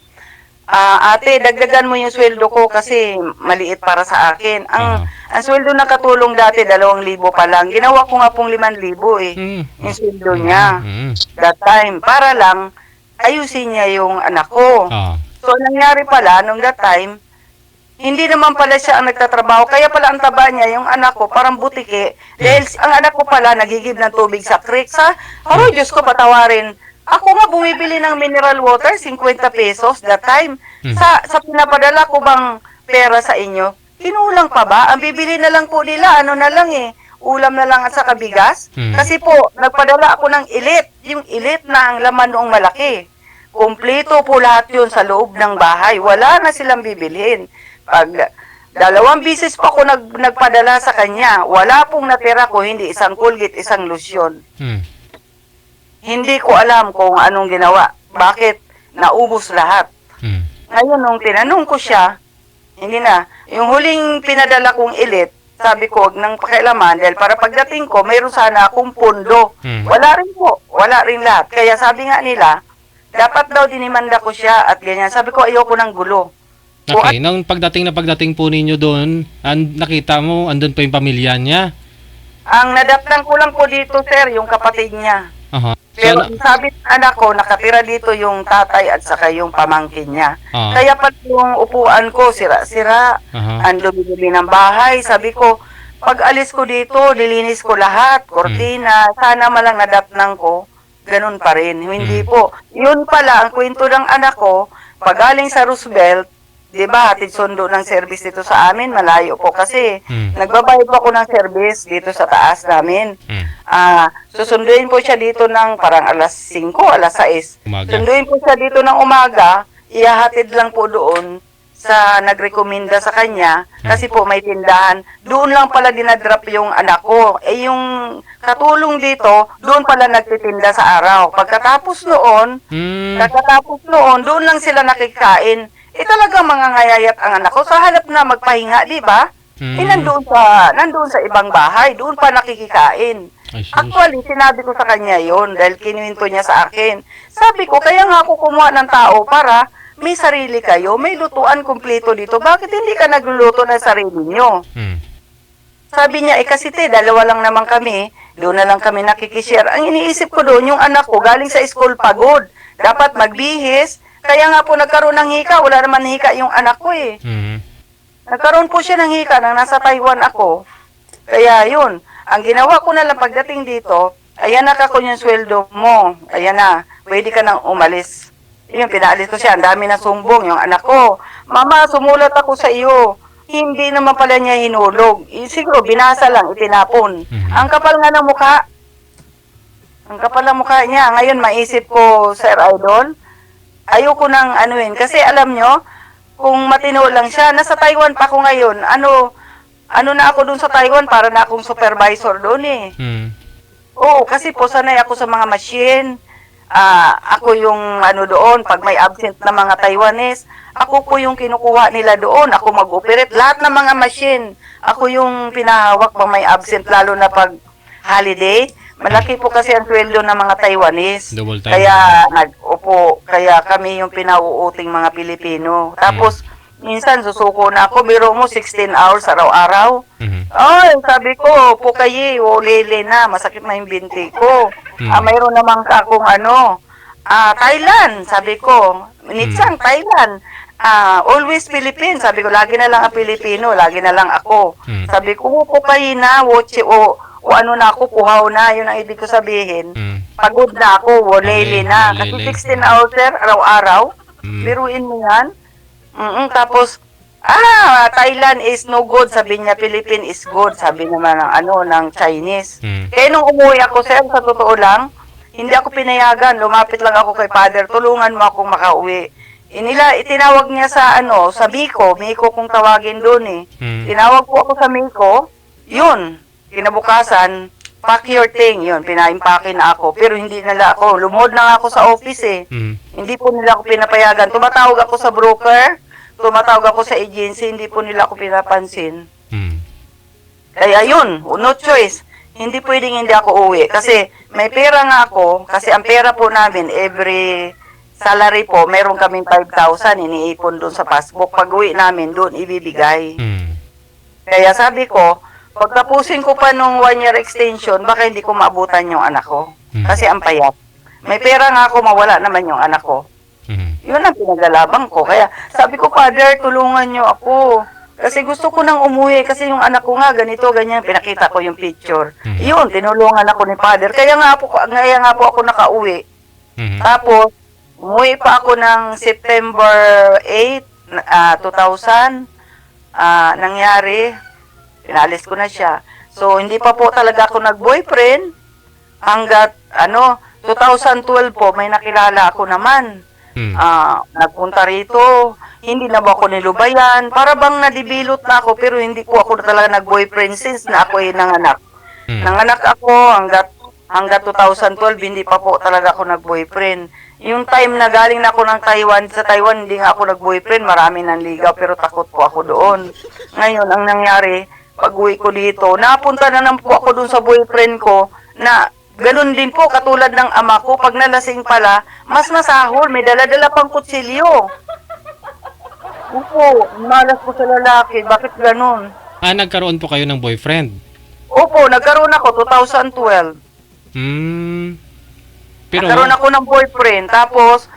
ate, dagdagan mo yung sweldo ko kasi maliit para sa akin. Ang sweldo na katulong dati, 2,000 pa lang. Ginawa ko nga pong 5,000 eh. Yung sweldo niya. That time. Para lang, ayusin niya yung anak ko. So, nangyari pala, nung that time, hindi naman pala siya ang nagtatrabaho. Kaya pala ang taba niya, yung anak ko, parang butike. Dahil ang anak ko pala, nagigib ng tubig sa creek. Diyos ko, patawarin. Ako nga bumibili ng mineral water, 50 pesos that time. Sa pinapadala ko bang pera sa inyo, kinulang pa ba? Ang bibili na lang po nila, ano na lang ulam na lang at saka bigas. Kasi po, nagpadala ako ng elite. Yung elite na ang laman noong malaki. Kumpleto po lahat yun sa loob ng bahay. Wala na silang bibilhin. Pag 2 bisis pa ako nagpadala sa kanya, wala pong natira ko, hindi isang Colgate, isang lotion. Hindi ko alam kung anong ginawa. Bakit naubos lahat. Ngayon, nung tinanong ko siya, hindi na. Yung huling pinadala kong elite, sabi ko, huwag nang pakialaman dahil para pagdating ko, mayroon sana akong pondo. Wala rin po. Wala rin lahat. Kaya sabi nga nila, dapat daw dinimanda ko siya at ganyan. Sabi ko, ayoko ng gulo. Okay, nung pagdating po ninyo doon, nakita mo, andun pa yung pamilya niya? Ang nadaptan ko lang po dito, sir, yung kapatid niya. Pero sabi ng anak ko, nakatira dito yung tatay at saka yung pamangkin niya. Kaya pag yung upuan ko, sira-sira, ang dumi-dumi ng bahay. Sabi ko, pag alis ko dito, nilinis ko lahat, kortina, sana malang nadapnan ko, ganun pa rin. Hindi po. Yun pala, ang kwento ng anak ko, pag galing sa Roosevelt, di ba, hatid sundo ng service dito sa amin, malayo po kasi nagbabayad po ako ng service dito sa taas namin. Susunduin po siya dito ng parang alas 5, alas 6. Sunduin po siya dito ng umaga, ihahatid lang po doon sa nagrekomenda sa kanya kasi po may tindahan. Doon lang pala dinadrop yung anak ko. Yung katulong dito, doon pala nagtitinda sa araw. Pagkatapos noon, doon lang sila nakikain. Talagang mga ngayayat ang anak ko sa halap na magpahinga, di ba? Nandoon sa ibang bahay, doon pa nakikikain. Actually, sinabi ko sa kanya yon dahil kinuwento niya sa akin. Sabi ko, kaya nga ako kumuha ng tao para may sarili kayo, may lutuan kumpleto dito. Bakit hindi ka nagluluto ng sarili nyo? Sabi niya, kasi dalawa lang naman kami, doon na lang kami nakikishare. Ang iniisip ko doon, yung anak ko galing sa school pagod, dapat magbihis. Kaya nga po nagkaroon ng hika, wala naman hika yung anak ko Nagkaroon po siya ng hika nang nasa Taiwan ako. Kaya yun, ang ginawa ko na lang pagdating dito, ayan na kako yung sweldo mo, ayan na, pwede ka nang umalis. Yun, pinaalis ko siya, ang dami na sumbong yung anak ko. Mama, sumulat ako sa iyo. Hindi naman pala niya hinulog. Siguro, binasa lang, itinapon. Ang kapal nga ng mukha. Ang kapal ng mukha niya. Ngayon, maisip ko, Sir Idol, ayoko nang anuhin. Kasi alam nyo, kung matino lang siya, nasa Taiwan pa ako ngayon, ano na ako dun sa Taiwan, para na akong supervisor doon Oo, kasi po sanay ako sa mga machine. Ako yung doon, pag may absent na mga Taiwanese, ako po yung kinukuha nila doon. Ako mag-operate. Lahat ng mga machine, ako yung pinahawak pag may absent, lalo na pag holiday. Malaki po kasi ang sweldo ng mga Taiwanese. Kaya kaya kami yung pinauuting mga Pilipino. Tapos, minsan susuko na ako, biro mo 16 hours araw-araw. Ay, sabi ko, pukayi, lele na, masakit na yung binti ko. Mayroon naman akong Thailand, sabi ko, minsan Thailand. Always Philippines, sabi ko, lagi na lang ang Pilipino, lagi na lang ako. Sabi ko, pukayi na, na ako, puhaw na, yun ang ibig ko sabihin. Pagod na ako, lele na. Kasi 16 hours, sir, araw-araw. Biruin mo yan. Tapos, Thailand is no good, sabi niya, Philippines is good, sabi naman ng Chinese. Kaya nung umuwi ako, sir, sa totoo lang, hindi ako pinayagan, lumapit lang ako kay Father, tulungan mo akong makauwi. Itinawag niya sa Miko kung tawagin doon Tinawag po ako sa Miko, yun, kinabukasan, pack your thing, yun, pinaimpake na ako, pero hindi nila ako, lumuhod na ako sa office Hindi po nila ako pinapayagan, tumatawag ako sa broker, tumatawag ako sa agency, hindi po nila ako pinapansin. Kaya yun, no choice, hindi pwedeng hindi ako uwi, kasi may pera nga ako, kasi ang pera po namin every salary po, meron kaming 5,000 iniipon doon sa passbook. Pag-uwi namin doon, ibibigay. Kaya sabi ko, pagtapusin ko pa nung 1-year extension, baka hindi ko maabutan yung anak ko. Kasi ang payat. May pera nga ako, mawala naman yung anak ko. Yun ang pinagalabang ko. Kaya sabi ko, Father, tulungan niyo ako. Kasi gusto ko nang umuwi kasi yung anak ko nga ganito, ganyan, pinakita ko yung picture. Yun, tinulungan ako ni Father. Kaya nga po ako nakauwi. Tapos, umuwi pa ako ng September 8, 2000. Nangyari, pinalis ko na siya. So, hindi pa po talaga ako nag-boyfriend. Hanggat, 2012 po, may nakilala ako naman. Nagpunta rito, hindi na ba ako nilubayan, para bang nadibilot na ako, pero hindi po ako talaga nag-boyfriend since na ako ay nanganak. Nanganak ako hanggat 2012, hindi pa po talaga ako nag-boyfriend. Yung time na galing na ako ng Taiwan, sa Taiwan hindi nga ako nag-boyfriend, marami nang ligaw, pero takot po ako doon. Ngayon, ang nangyari, pag-uwi ko dito, napunta na naman po ako doon sa boyfriend ko, na ganun din po, katulad ng ama ko, pag nalasing pala, mas masahol, may dala-dala pang kutsilyo. Opo, malas po sa lalaki, bakit ganun? Nagkaroon po kayo ng boyfriend? Opo, nagkaroon ako, 2012. Pero, nagkaroon ako ng boyfriend, tapos,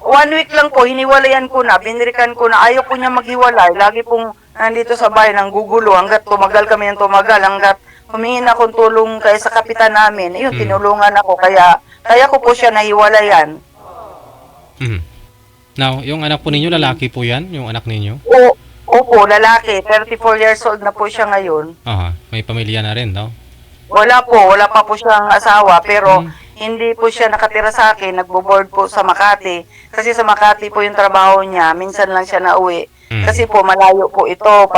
1 week lang po, hiniwalayan ko na, binirikan ko na, ayaw ko niya maghiwalay, lagi pong nandito sa bahay, nang gugulo, hanggat tumagal kami ng tumagal, hanggat humingi akong tulong kaya sa kapitan namin. Ayun, tinulungan ako. Kaya ko po siya nahiwalayan. Now, yung anak po ninyo, lalaki po yan? Yung anak ninyo? Opo, lalaki. 34 years old na po siya ngayon. May pamilya na rin, no? Wala pa po siyang asawa. Pero hindi po siya nakatira sa akin. Nagbo-board po sa Makati. Kasi sa Makati po yung trabaho niya. Minsan lang siya nauwi. Kasi po malayo po ito.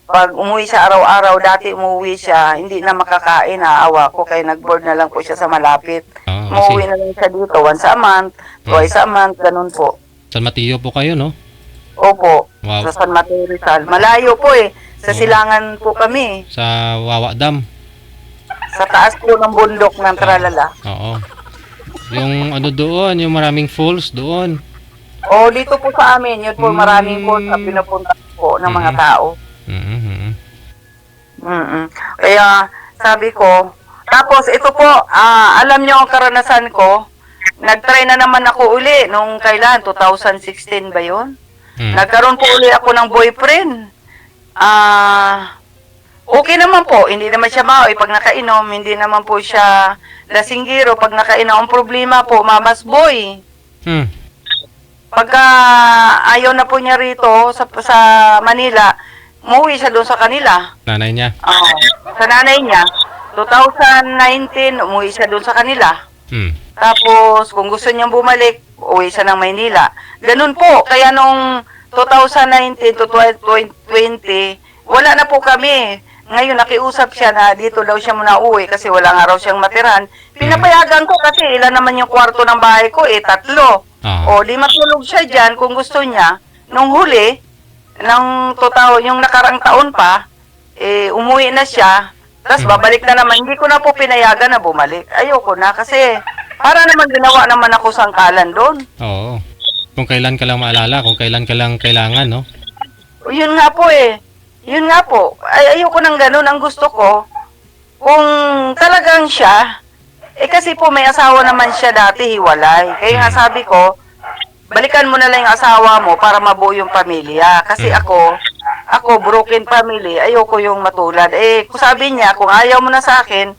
Pag umuwi siya araw-araw, dati umuwi siya, hindi na makakain, naawa ko, kaya nag-board na lang po siya sa malapit. Umuwi na lang siya dito, once a month, twice a month, ganun po. San Mateo po kayo, no? Opo, Wow. sa San Mateo Rizal. Malayo po sa Silangan po kami. Sa Wawa Dam. Sa taas po ng bundok ng Tralala. Oo. Yung doon, yung maraming falls doon. Dito po sa amin, yun po maraming falls na pinupunta po ng mga tao. Kaya sabi ko, tapos ito po, alam niyo ang karanasan ko, nag-try na naman ako uli nung kailan, 2016 ba yun? Nagkaroon po uli ako ng boyfriend. Okay naman po, hindi naman siya maoy pag nakainom, hindi naman po siya lasinggiro pag nakainom. Ang problema po, mamas boy. Pagka ayaw na po niya rito sa Manila, umuwi siya doon sa kanila. Nanay niya? Sa nanay niya. 2019, umuwi siya doon sa kanila. Tapos, kung gusto niyang bumalik, uwi siya ng Maynila. Ganun po. Kaya nung 2019 to 2020, wala na po kami. Ngayon, nakiusap siya na dito daw siya muna uwi kasi wala nga raw siyang matiran. Pinapayagan ko kasi ilan naman yung kwarto ng bahay ko, 3. Di matulog siya dyan kung gusto niya. Nung huli, yung nakarang taon pa, umuwi na siya, tapos babalik na naman. Hindi ko na po pinayagan na bumalik. Ayoko na kasi para naman ginawa naman ako sangkalan doon. Oo. Kung kailan ka lang maalala, kung kailan ka lang kailangan, no? Yun nga po Yun nga po. Ayoko nang ganun. Ang gusto ko, kung talagang siya, kasi po may asawa naman siya dati, hiwalay. Kaya nga sabi ko, balikan mo na lang yung asawa mo para mabuo yung pamilya. Kasi ako broken family, ayoko yung matulad. Kung sabi niya, kung ayaw mo na sa akin,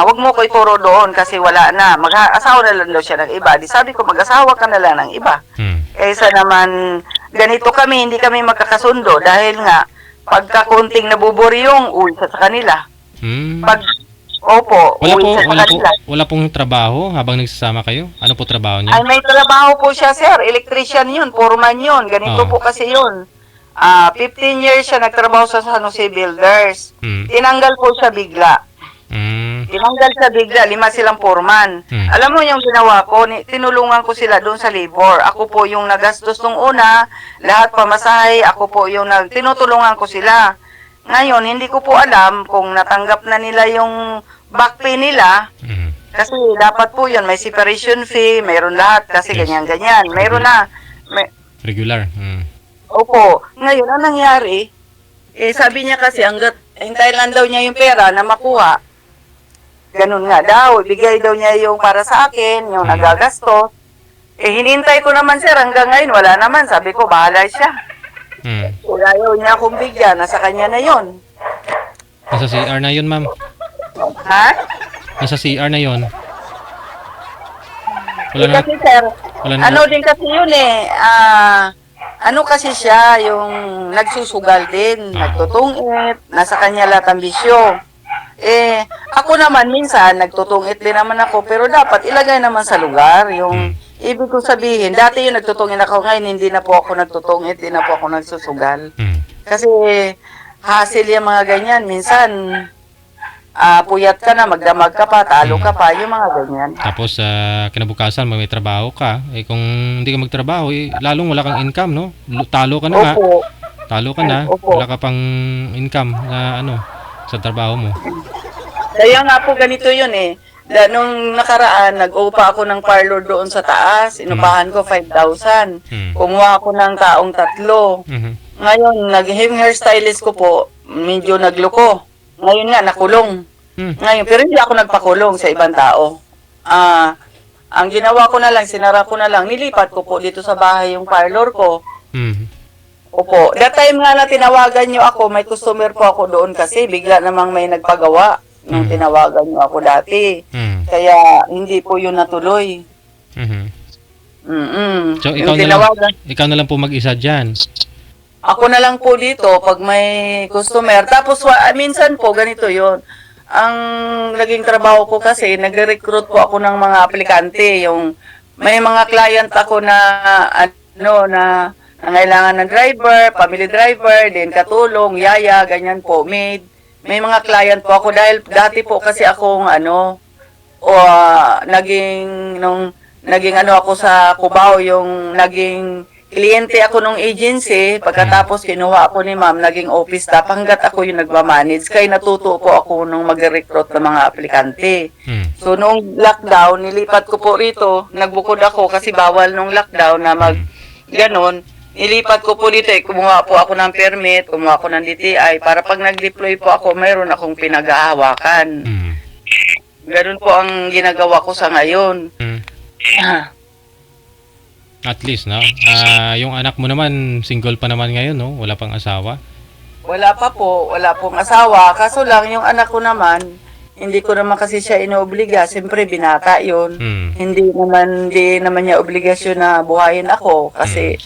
wag mo ko ituro doon kasi wala na. Mag-asawa na lang daw siya ng iba. Di sabi ko, mag-asawa ka na lang ng iba. Kaysa naman, ganito kami, hindi kami magkakasundo dahil nga, pagka konting nabuburyong, uwi sa kanila. Wala pong trabaho habang nagsasama kayo? Ano po trabaho niya? Ay, may trabaho po siya, sir. Electrician yun, foreman yun. Ganito po kasi yun. 15 years siya nagtrabaho sa San Jose Builders. Tinanggal po siya bigla. Tinanggal siya bigla, 5 silang foreman. Alam mo yung ginawa ko, tinulungan ko sila doon sa labor. Ako po yung nagastos nung una, lahat pamasahe, ako po yung tinutulungan ko sila. Ngayon, hindi ko po alam kung natanggap na nila yung back pay nila. Mm. Kasi dapat po yun, may separation fee, mayroon lahat kasi Yes. ganyan-ganyan. Mayroon na. Regular. Mm. Opo. Ngayon, ang nangyari, sabi niya kasi hanggat hintayin lang daw niya yung pera na makuha. Ganun nga daw, ibigay daw niya yung para sa akin, yung nagagastos. Hinintay ko naman sir, hanggang ngayon wala naman. Sabi ko, bahala siya. Mm. Kung ayaw niya akong bigyan, nasa kanya na yon. Nasa CR na yun, ma'am. Ha? Nasa CR na yun. Wala na. Kasi sir, Wala na. ano din kasi yun ano kasi siya, yung nagsusugal din, nagtutungit, nasa kanya lahat ang bisyo. Ako naman minsan, nagtutungit din naman ako, pero dapat ilagay naman sa lugar. Yung, ibig kong sabihin, dati yung nagtutungit ako, ngayon hindi na po ako nagtutungit, hindi na po ako nagsusugal. Mm. Kasi, hassle yung mga ganyan. Minsan, puyat ka na, magdamag ka pa, talo ka pa, yung mga ganyan. Tapos, kinabukasan, may trabaho ka. Kung hindi ka magtrabaho, lalong wala kang income, no? Talo ka na nga. Opo. Talo ka na. Opo. Wala ka pang income na sa trabaho mo. Kaya nga po ganito yun nung nakaraan, nag-upa ako ng parlor doon sa taas, inupahan ko 5,000. Kumuha ako ng taong 3. Mhm. Ngayon, nag-hem hairstylist ko po, medyo nagloko. Ngayon nga, nakulong. Ngayon, pero hindi ako nagpakulong sa ibang tao. Ang ginawa ko na lang, sinara ko na lang, nilipat ko po dito sa bahay yung parlor ko. Mhm. Opo. That time nga na tinawagan niyo ako, may customer po ako doon kasi bigla namang may nagpagawa nung tinawagan niyo ako dati. Kaya hindi po yun natuloy. Mhm. Mm-mm. So, Yung tinawagan. ikaw na lang po mag-isa dyan. Ako na lang po dito pag may customer. Tapos minsan po ganito yon. Ang naging trabaho ko kasi, nagre-recruit po ako ng mga aplikante. Yung may mga client ako na na nangailangan ng driver, family driver, din katulong, yaya, ganyan po, maid. May mga client po ako dahil dati po kasi akong naging ako sa Cubao, yung naging kliyente ako nung agency, pagkatapos kinuha ako ni ma'am, naging office staff, hanggat ako yung nagmamanage, kaya natuto po ako nung mag-recruit ng mga aplikante. So, noong lockdown, nilipat ko po rito, nagbukod ako kasi bawal nung lockdown na ganon. Nilipat ko po dito, kumuha po ako ng permit, kumuha ako ng DTI, para pag nag-deploy po ako, mayroon akong pinag-aahawakan. Ganon po ang ginagawa ko sa ngayon. At least, no? Yung anak mo naman, single pa naman ngayon, no? Wala pang asawa. Wala pa po, wala pong asawa. Kaso lang, yung anak ko naman, hindi ko naman kasi siya inoobliga. Siyempre, binata yun. Hindi naman niya obligasyon na buhayin ako. Kasi,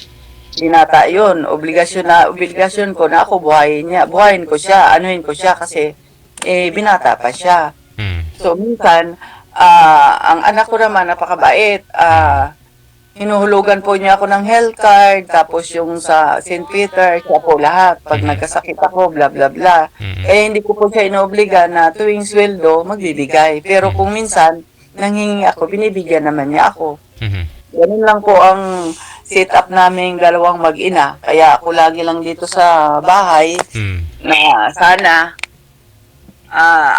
binata yun. Obligasyon ko na ako buhayin niya. Buhayin ko siya, anuhin ko siya kasi, binata pa siya. So, minsan, ang anak ko naman, napakabait. Hinuhulugan po niya ako ng health card, tapos yung sa St. Peter, siya po lahat. Pag nagkasakit ako, bla bla bla. Hindi ko po siya inoobliga na tuwing sweldo, magbibigay. Pero kung minsan, nanghingi ako, binibigyan naman niya ako. Ganun lang po ang setup namin dalawang mag-ina. Kaya ako lagi lang dito sa bahay, na sana.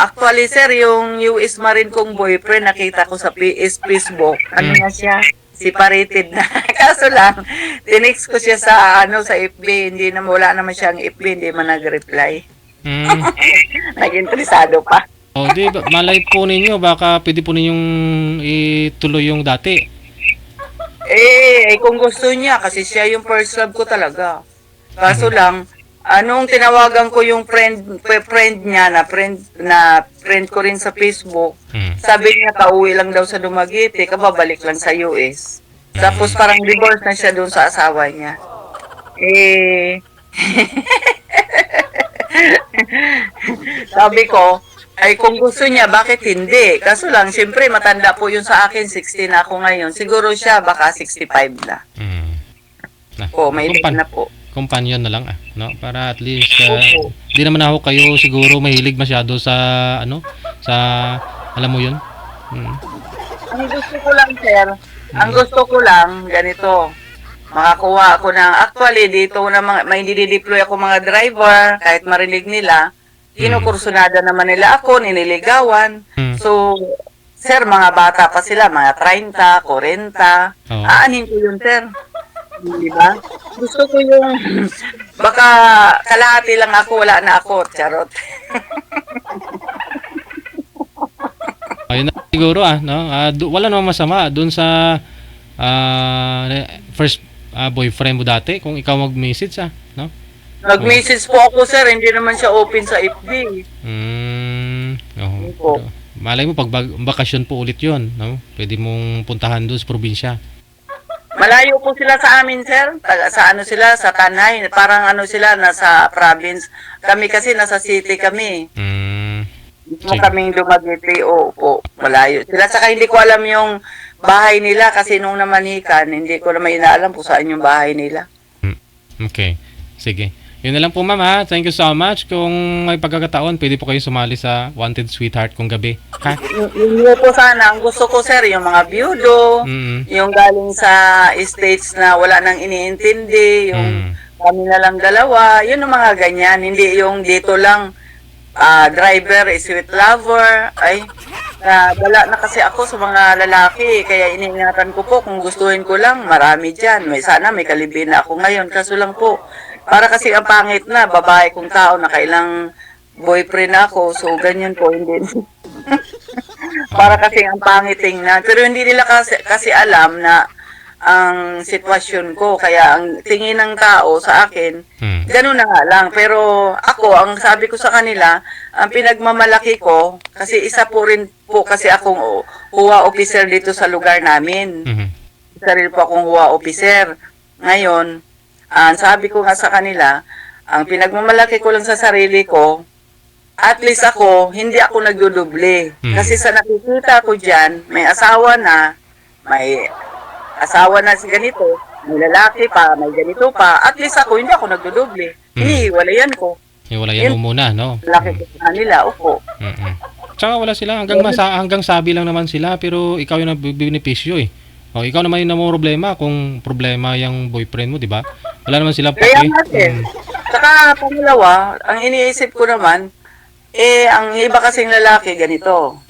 Actually, sir, yung US Marine kong boyfriend, nakita ko sa Facebook. Ano na siya? Separated na. Kaso lang, tinext ko siya sa FB, wala naman siyang FB, hindi man nag-reply. Nag-interesado pa. Di ba, malay po ninyo, baka pwede po ninyong ituloy yung dati. Kung gusto niya, kasi siya yung first love ko talaga. Kaso lang, anong tinawagan ko yung friend niya na friend ko rin sa Facebook. Sabi niya kauwi lang daw sa Dumaguete, kababalik lang sa US. Tapos parang divorce na siya doon sa asawa niya. Sabi ko, kung gusto niya, bakit hindi? Kaso lang, siyempre matanda po yun sa akin, 16 na ako ngayon. Siguro siya baka 65 na. May edad na po. Companion na lang no? Para at least hindi naman ako kayo siguro mahilig masyado sa alam mo 'yun. Ang gusto ko lang, sir, ganito. Makakuha ako ng actually dito na may dideploy ako mga driver kahit marinig nila. kinukursunada naman nila ako, niniligawan. So, sir, mga bata pa sila, mga 30, 40. Aanin ko yun, sir. Di ba? Gusto ko yung, baka kalahati lang ako, wala na ako. Charot. Ayun na siguro no? Wala namang masama doon sa first boyfriend mo dati kung ikaw mag-message no? Nag-message po ako, sir, hindi naman siya open sa FB. Oo. Malay mo pag bakasyon po ulit 'yon, no? Pwede mong puntahan doon sa probinsya. Malayo po sila sa amin, sir. Sa ano sila, sa Tanay. Parang ano sila, nasa province. Kami kasi nasa city kami. Mo kaming Dumaguete, po, malayo. Sila saka hindi ko alam yung bahay nila kasi nung namanikan, hindi ko naman inaalam kung saan yung bahay nila. Okay. Sige. Yun na lang po, ma'am, ha? Thank you so much. Kung may pagkakataon, pwede po kayo sumali sa Wanted Sweetheart kung gabi. Ha? Yun po sana. Ang gusto ko, sir, yung mga byudo, yung galing sa states na wala nang iniintindi, yung kami na lang dalawa, yun ang mga ganyan. Hindi yung dito lang, driver is sweet lover. Ay, wala na kasi ako sa mga lalaki. Kaya iniingatan ko po, kung gustuhin ko lang, marami dyan. Sana may kalibin na ako ngayon. Kaso lang po, para kasi ang pangit na, babae kong tao na kailang boyfriend ako. So, ganyan po, hindi. Para kasi ang pangit tingnan. Pero hindi nila kasi alam na ang sitwasyon ko. Kaya ang tingin ng tao sa akin, ganun na nga lang. Pero ako, ang sabi ko sa kanila, ang pinagmamalaki ko, kasi isa po rin po kasi akong huwa officer dito sa lugar namin. Isa rin po akong huwa officer. Ngayon, ang sabi ko nga sa kanila, ang pinagmamalaki ko lang sa sarili ko, at least ako, hindi ako nagduduble. Kasi sa nakikita ko dyan, may asawa na si ganito, may lalaki pa, may ganito pa, at least ako, hindi ako nagduduble. Hinihiwalayan ko. Hiwalayan mo muna, no? Laki ko sa nila, opo. Tsaka wala sila, hanggang sabi lang naman sila, pero ikaw yung nabibenepisyo eh. O, ikaw naman yung namumroblema kung problema yung boyfriend mo, di ba? Wala naman silang Kaya natin. Saka, pangalawa, ang iniisip ko naman, ang iba kasing lalaki, ganito.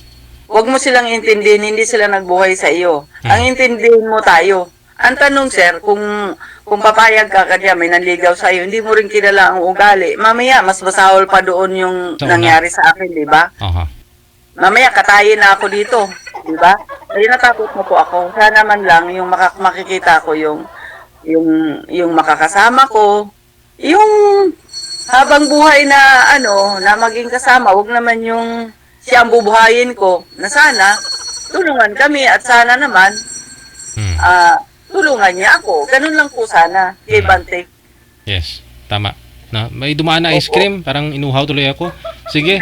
Huwag mo silang intindihin, hindi sila nagbuhay sa iyo. Ang intindihin mo tayo. Ang tanong, sir, kung papayag ka kanya, may nanligaw sa iyo, hindi mo rin kilala ang ugali. Mamaya, mas masahol pa doon yung nangyari sa akin, di ba? Mamaya, katayin na ako dito, di ba? Kaya natakot mo po ako. Sana man lang, yung makikita ko yung makakasama ko, yung habang buhay na na maging kasama, wag naman yung siya ang bubuhayin ko, na sana tulungan kami at sana naman tulungan niya ako. Ganun lang po sana, kay Bante. Yes, tama. Na, may dumaan na ice cream, parang inuhaw tuloy ako. Sige.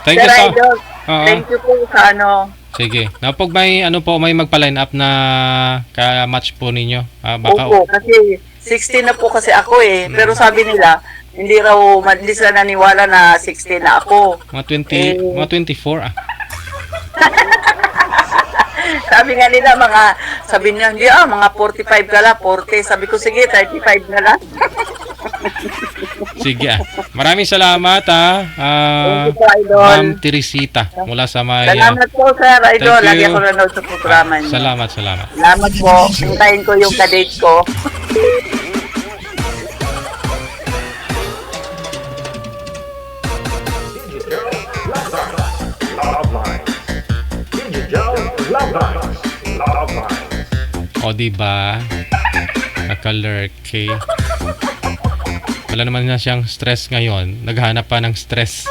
Thank you so. Thank you po sa Sige. Na pag may may magpa-line up na ka-match po ninyo. Baka Opo, kasi 16 na po kasi ako eh. Pero sabi nila, hindi sila naniwala na 16 na ako. Mga 24 Sabi nga nila sabi niya, hindi mga 45 ka lang, 40. Sabi ko, sige, 35 na lang. Sige Maraming salamat Ma'am Teresita mula sa may... Salamat po, Sir Idol. Lagi ako nanood sa programa niyo. Salamat. Salamat po. Hintayin ko yung kadate ko. O diba? Naka-lurk K. Wala naman na siyang stress ngayon. Naghanap pa ng stress.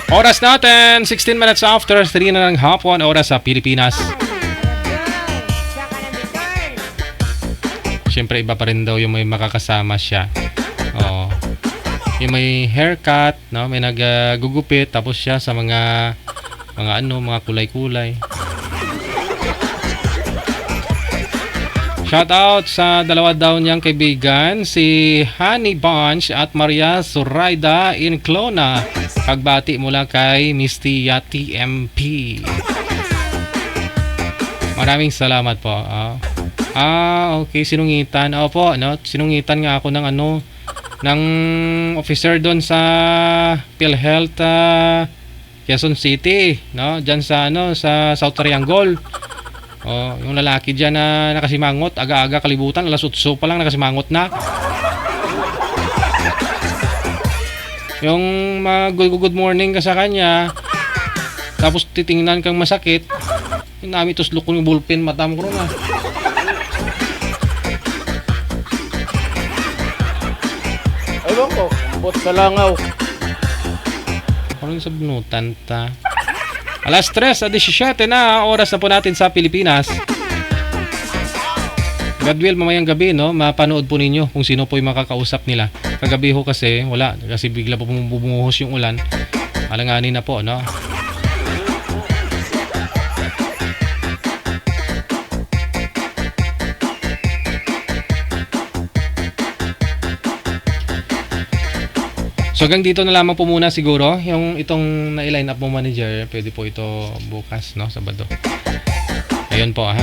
Oras natin, 16 minutes after 3 na ng hapon, oras sa Pilipinas. Siyempre iba pa rin daw yung may makakasama siya. Yung may haircut, no? May nagugupit, tapos siya sa mga kulay-kulay. Shout out sa dalawa daw niyang kaibigan, si Honey Bunch at Maria Zoraida in Clona. Pagbati mula kay Miss Tia TMP. Maraming salamat po. Okay, sinungitan. Opo, no? Sinungitan nga ako ng ng officer doon sa PhilHealth Quezon City, no? Diyan sa sa South Triangle. Yung lalaki diyan na nakasimangot, aga-aga kalibutan, alas 8 pa lang nakasimangot na. Yung good morning ka sa kanya, tapos titingnan kang masakit, yung namin tuslok ko yung ballpen, matam ko na. Ewan ko, bot sa langaw. Ano yung sabunutan ta? Alas 3:17 na, oras na po natin sa Pilipinas. God will, mamayang gabi, no? Mapanood po ninyo kung sino po yung makakausap nila. Kagabi ho kasi, wala. Kasi bigla po bumuhos yung ulan. Alanganin na po, no? So hanggang dito na lamang po muna siguro. Yung itong na-line up mo manager, pwede po ito bukas, no? Sabado. Ayun po, ha?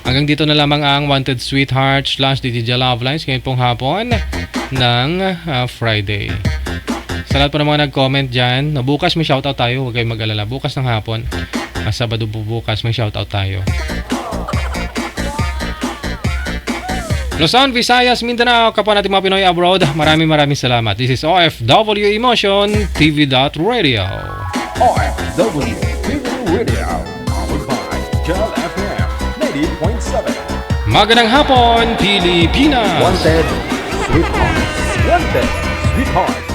Hanggang dito na lamang ang Wanted Sweetheart / DJ Love Lines ngayon pong hapon ng Friday. Sa lahat po ng mga nag-comment dyan, na bukas may shoutout tayo, huwag kayong mag-alala. Bukas ng hapon, Sabado po bukas may shoutout tayo. Luzon, Visayas, Mindanao, kapwa natin mga Pinoy abroad, maraming salamat. This is OFW Emotion TV.Radio. OFW TV Radio, powered by Jal FM 90.7. Magandang hapon, Pilipinas! Wanted Sweetheart. Wanted Sweetheart.